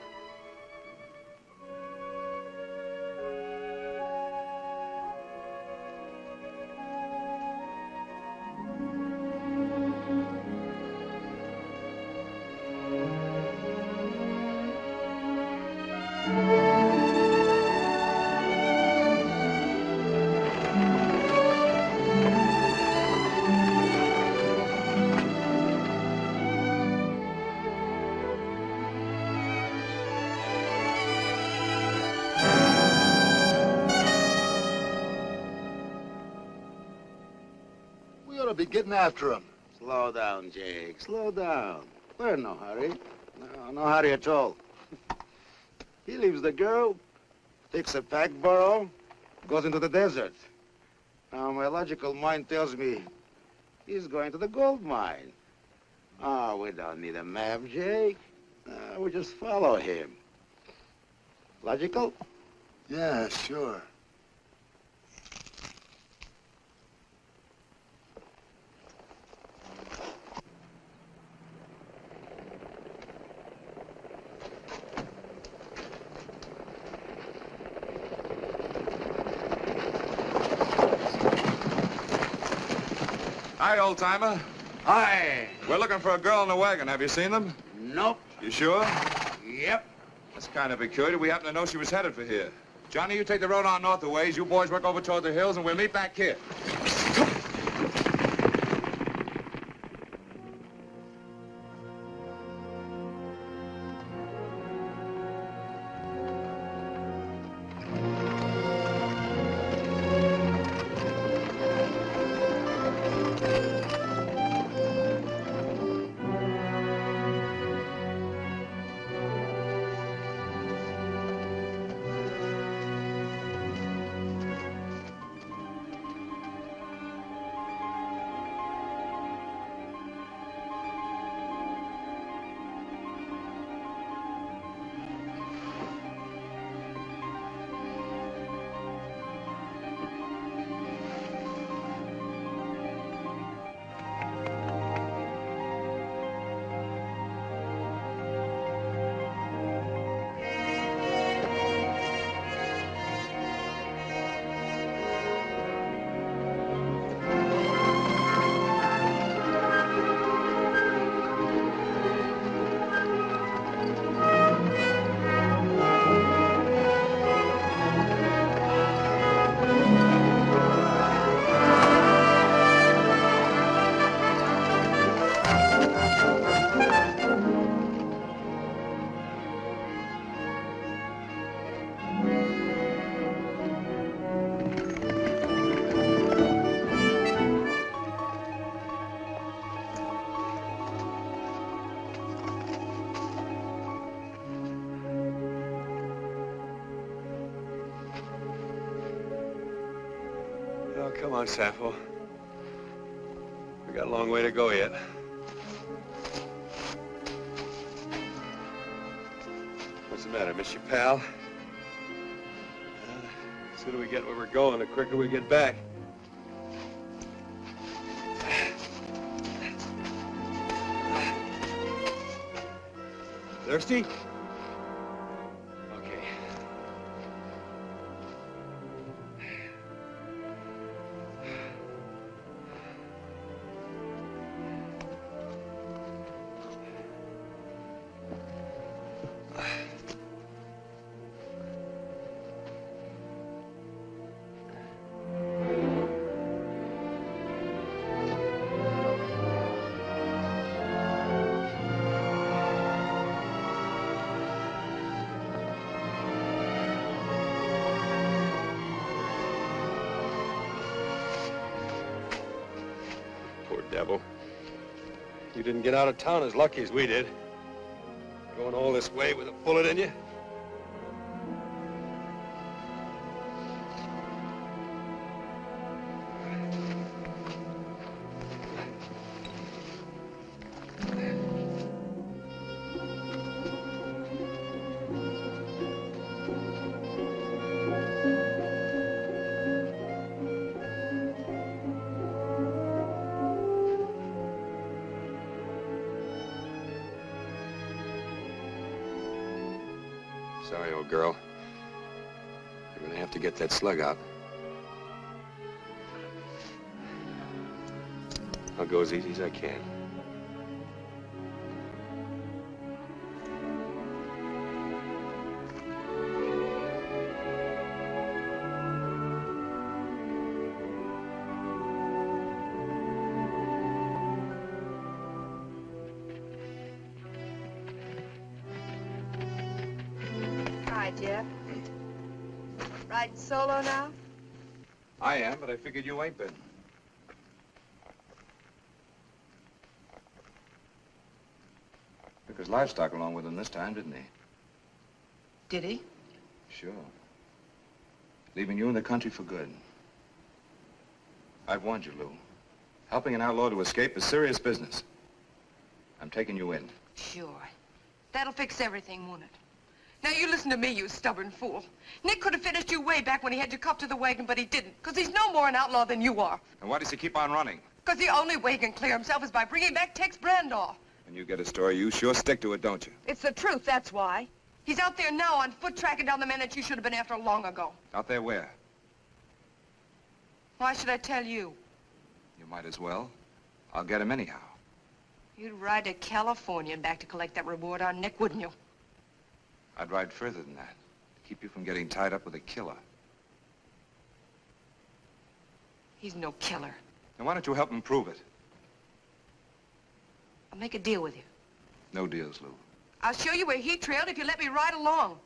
Be getting after him. Slow down, Jake. Slow down. We're in no hurry. No hurry at all. He leaves the girl, takes a pack burro, goes into the desert. Now, my logical mind tells me he's going to the gold mine. Oh, we don't need a map, Jake. We just follow him. Logical? Yeah, sure. Hi, old-timer. Hi. We're looking for a girl in the wagon. Have you seen them? Nope. You sure? Yep. That's kind of peculiar. We happen to know she was headed for here. Johnny, you take the road on north a ways. You boys work over toward the hills, and we'll meet back here. Oh, come on, Sappho. We got a long way to go yet. What's the matter, miss you, pal? The sooner we get where we're going, the quicker we get back. Thirsty? Okay. You didn't get out of town as lucky as we did. Going all this way with a bullet in you. Sorry, old girl. You're gonna have to get that slug out. I'll go as easy as I can. Hi, Jeff. Riding solo now? I am, but I figured you ain't been. Took his livestock along with him this time, didn't he? Did he? Sure. Leaving you in the country for good. I've warned you, Lou. Helping an outlaw to escape is serious business. I'm taking you in. Sure. That'll fix everything, won't it? Now, you listen to me, you stubborn fool. Nick could have finished you way back when he had you cuffed to the wagon, but he didn't, because he's no more an outlaw than you are. And why does he keep on running? Because the only way he can clear himself is by bringing back Tex Brandoff. When you get a story, you sure stick to it, don't you? It's the truth, that's why. He's out there now on foot tracking down the man that you should have been after long ago. Out there where? Why should I tell you? You might as well. I'll get him anyhow. You'd ride to California and back to collect that reward on Nick, wouldn't you? I'd ride further than that. To keep you from getting tied up with a killer. He's no killer. Then why don't you help him prove it? I'll make a deal with you. No deals, Lou. I'll show you where he trailed if you let me ride along.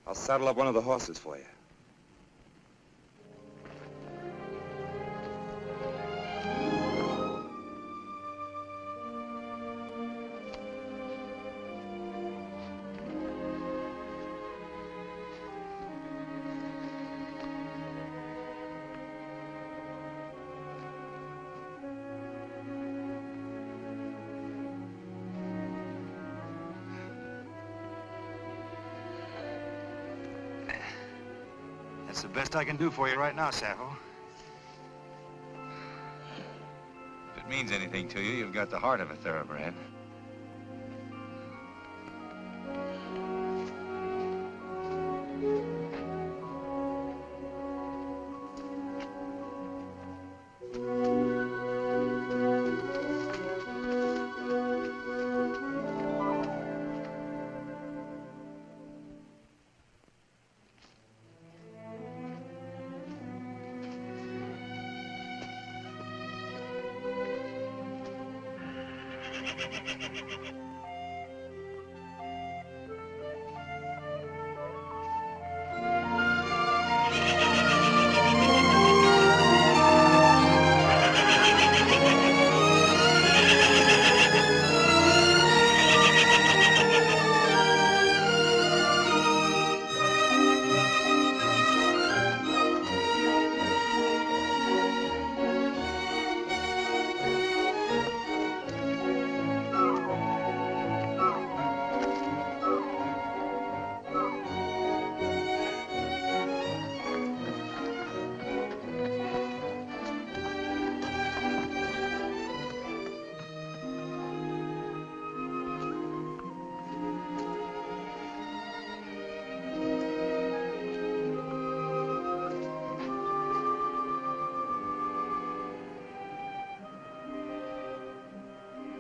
I'll saddle up one of the horses for you. That's the best I can do for you right now, Sappho. If it means anything to you, you've got the heart of a thoroughbred.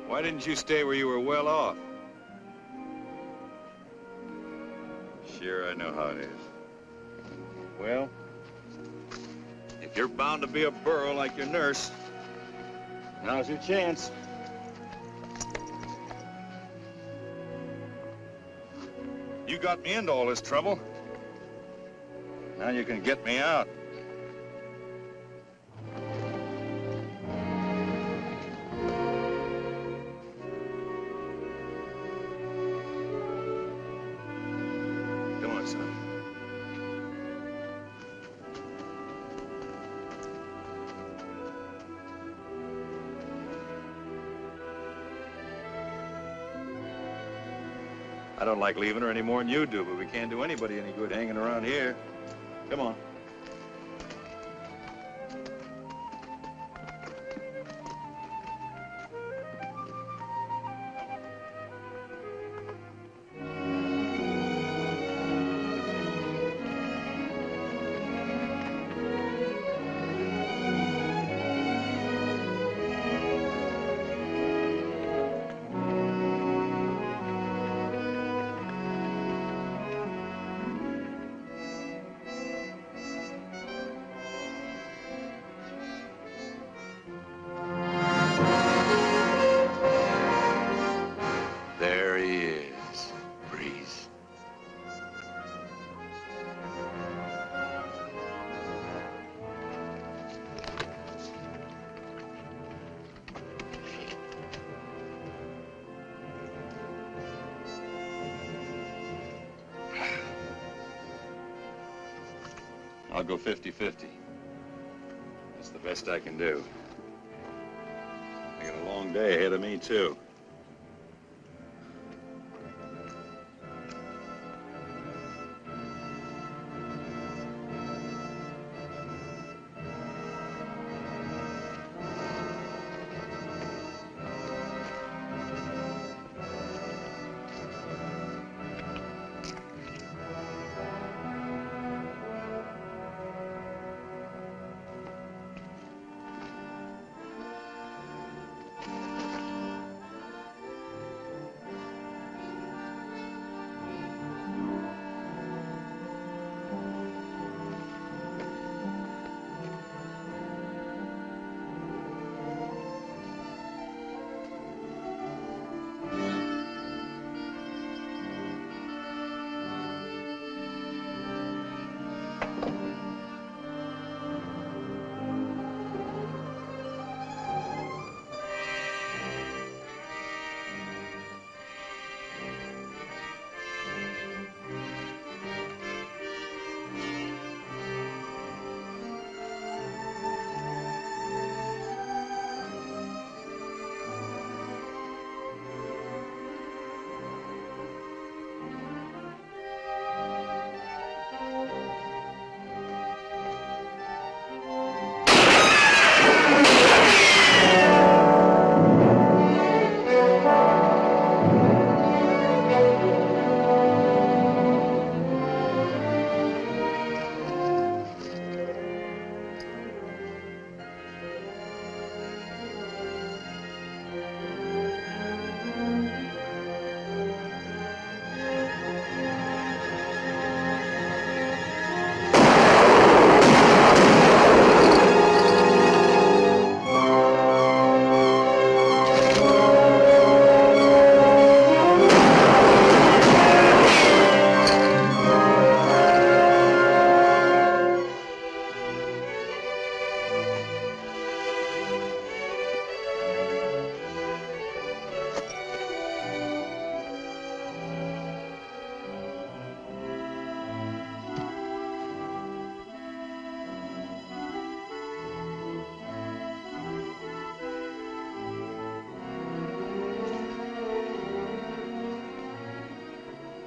Why didn't you stay where you were well off? Sure, I know how it is. Well, if you're bound to be a burro like your nurse, now's your chance. You got me into all this trouble. Now you can get me out. I don't like leaving her any more than you do, but we can't do anybody any good hanging around here. Come on. There he is, Breeze. I'll go 50-50. That's the best I can do. I got a long day ahead of me, too.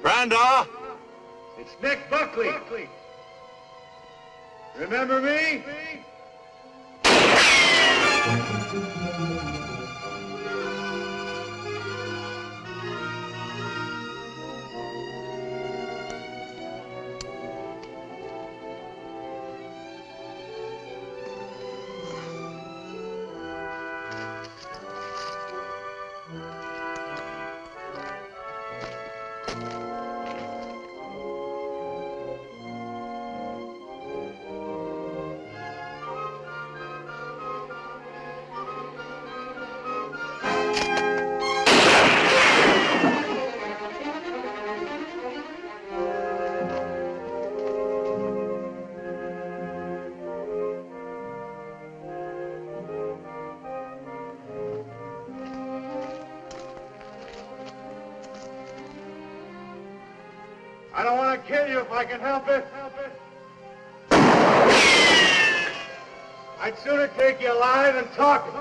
Brenda! It's Nick Buckley. Remember me? I don't want to kill you if I can help it. I'd sooner take you alive than talking.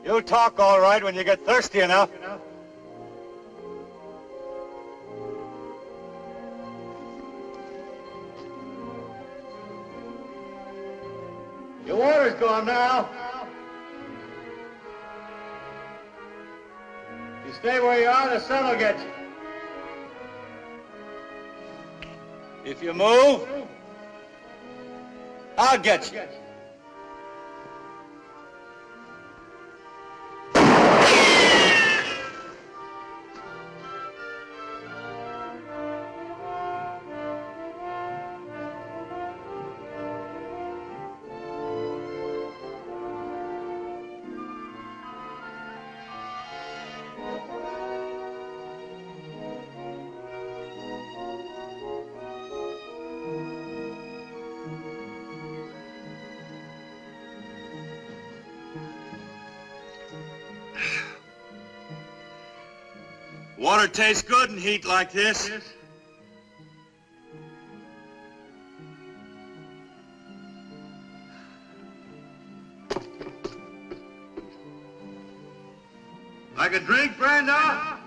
You'll talk all right when you get thirsty enough. Your water's gone now. You stay where you are, the sun will get you. If you move, I'll get you. Water tastes good in heat like this. Like a drink, Brenda?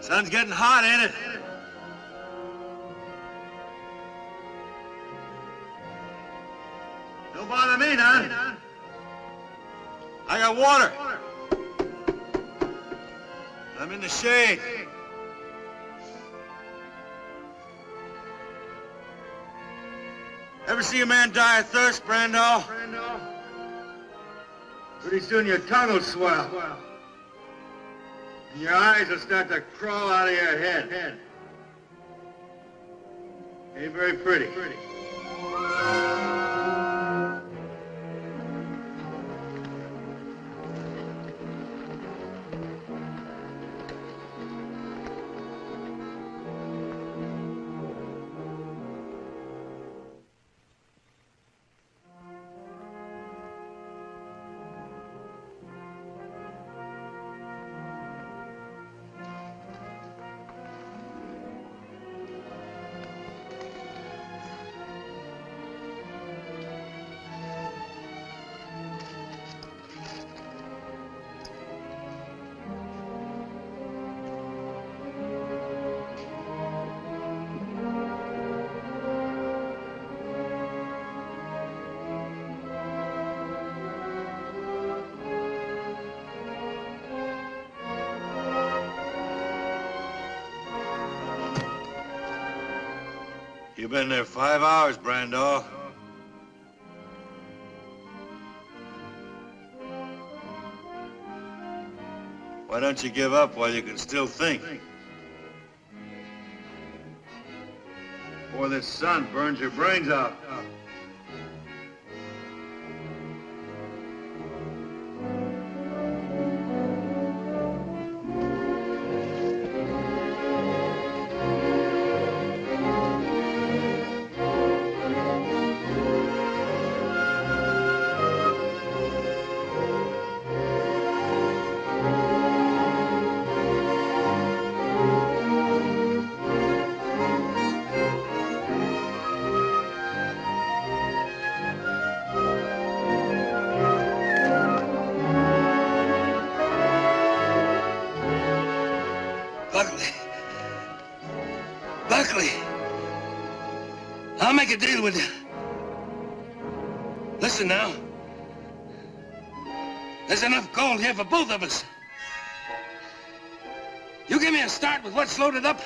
Sun's getting hot, ain't it? Don't bother me none. I got water. I'm in the shade. Ever see a man die of thirst, Brando? Pretty soon your tongue will swell. And your eyes will start to crawl out of your head. Ain't very pretty. You've been there 5 hours, Brando. Why don't you give up while you can still think? Before this sun burns your brains out. Buckley, I'll make a deal with you. Listen now. There's enough gold here for both of us. You give me a start with what's loaded up,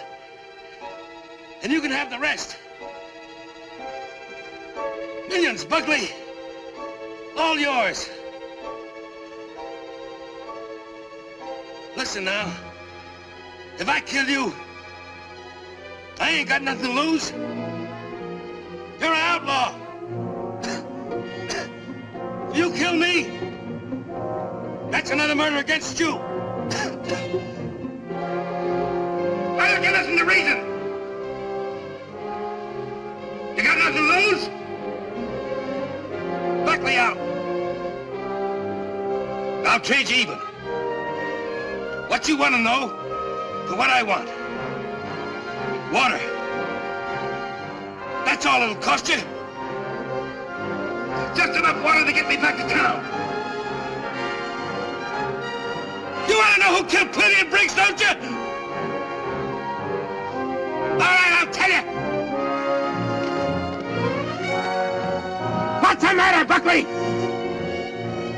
and you can have the rest. Millions, Buckley. All yours. Listen now. If I kill you, I ain't got nothing to lose. You're an outlaw. If you kill me, that's another murder against you. Why don't you listen to reason? You got nothing to lose? Buckley out. I'll trade you even. What you want to know? For what I want. Water. That's all it'll cost you. Just enough water to get me back to town. You want to know who killed Plenty and Briggs, don't you? All right, I'll tell you. What's the matter, Buckley?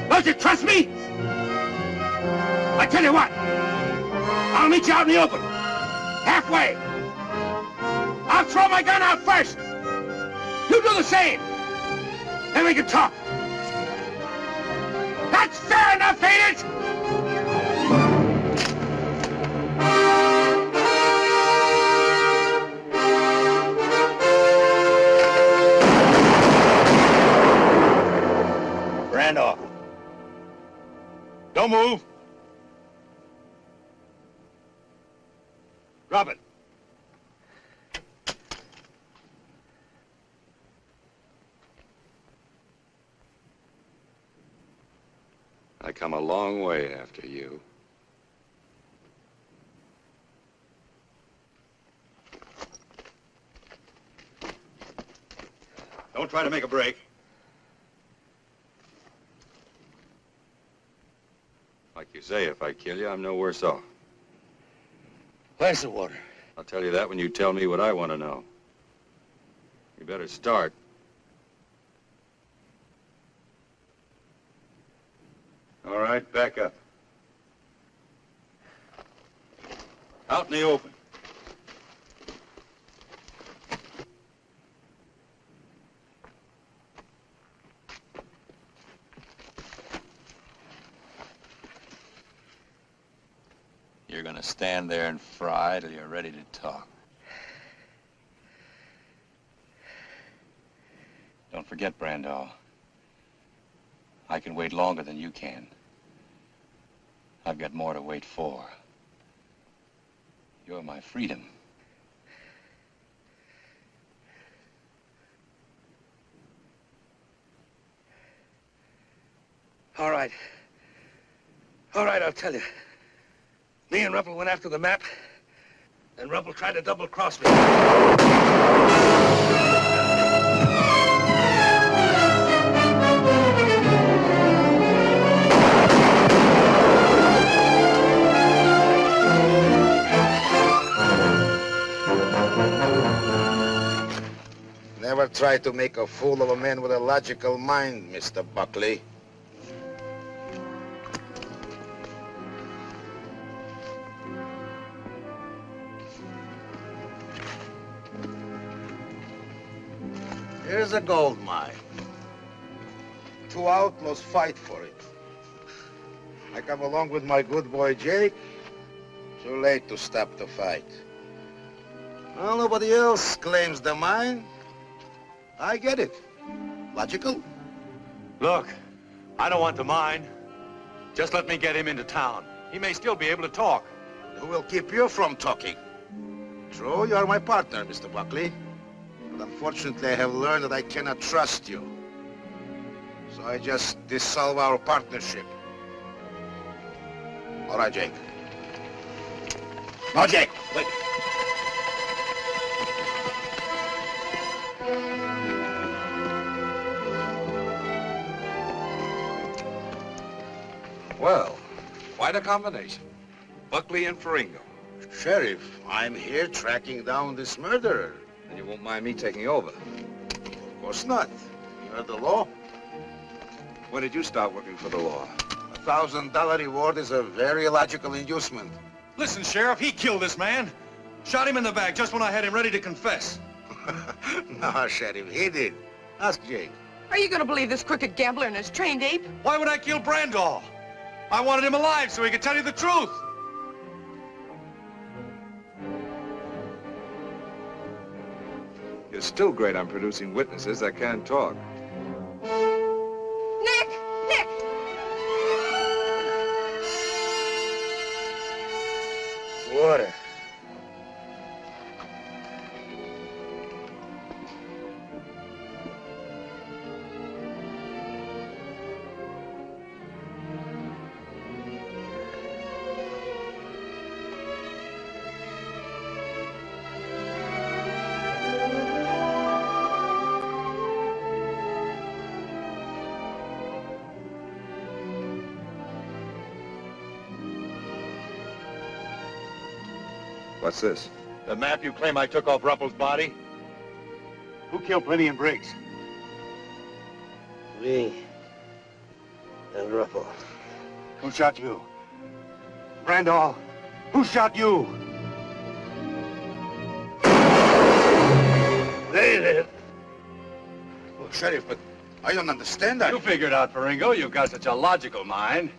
Don't you trust me? I tell you what. I'll meet you out in the open. Halfway. I'll throw my gun out first. You do the same. Then we can talk. That's fair enough, ain't it? Randolph. Don't move. Drop it. I come a long way after you. Don't try to make a break. Like you say, if I kill you, I'm no worse off. Where's the water? I'll tell you that when you tell me what I want to know. You better start. All right, back up. Out in the open. You're gonna stand there and fry till you're ready to talk. Don't forget, Brandall. I can wait longer than you can. I've got more to wait for. You're my freedom. All right. All right, I'll tell you. Me and Ruppel went after the map, and Ruppel tried to double-cross me. Never try to make a fool of a man with a logical mind, Mr. Buckley. Here's a gold mine. Two outlaws fight for it. I come along with my good boy Jake. Too late to stop the fight. Well, nobody else claims the mine. I get it. Logical? Look, I don't want the mine. Just let me get him into town. He may still be able to talk. Who will keep you from talking? True, you are my partner, Mr. Buckley. But unfortunately, I have learned that I cannot trust you. So I just dissolve our partnership. All right, Jake. No, Jake, wait. Well, quite a combination. Buckley and Ferringo. Sheriff, I'm here tracking down this murderer. And you won't mind me taking over? Of course not. You're the law. When did you start working for the law? $1,000 reward is a very logical inducement. Listen, Sheriff, he killed this man. Shot him in the back just when I had him ready to confess. No, Sheriff, he did. Ask Jake. Are you going to believe this crooked gambler and his trained ape? Why would I kill Brandall? I wanted him alive so he could tell you the truth. You're still great on producing witnesses that can't talk. Nick! Nick! Water. What's this? The map you claim I took off Ruppel's body? Who killed Plenty and Briggs? Me and Ruppel. Who shot you? Randall, who shot you? They did. Well, Sheriff, but I don't understand that. You figured out, Faringo. You've got such a logical mind.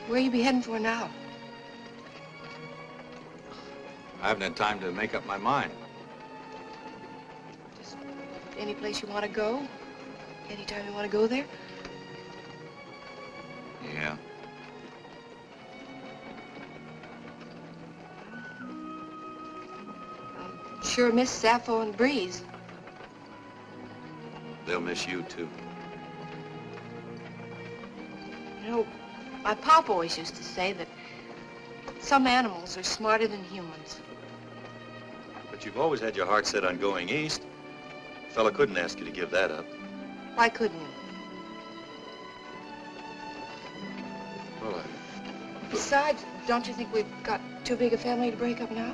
Where you be heading for now? I haven't had time to make up my mind. Just any place you want to go? Anytime you want to go there? Yeah. Sure miss Sappho and Breeze. They'll miss you, too. You know, my pop always used to say that some animals are smarter than humans. But you've always had your heart set on going east. A fella couldn't ask you to give that up. Why couldn't you? Well, Besides, don't you think we've got too big a family to break up now?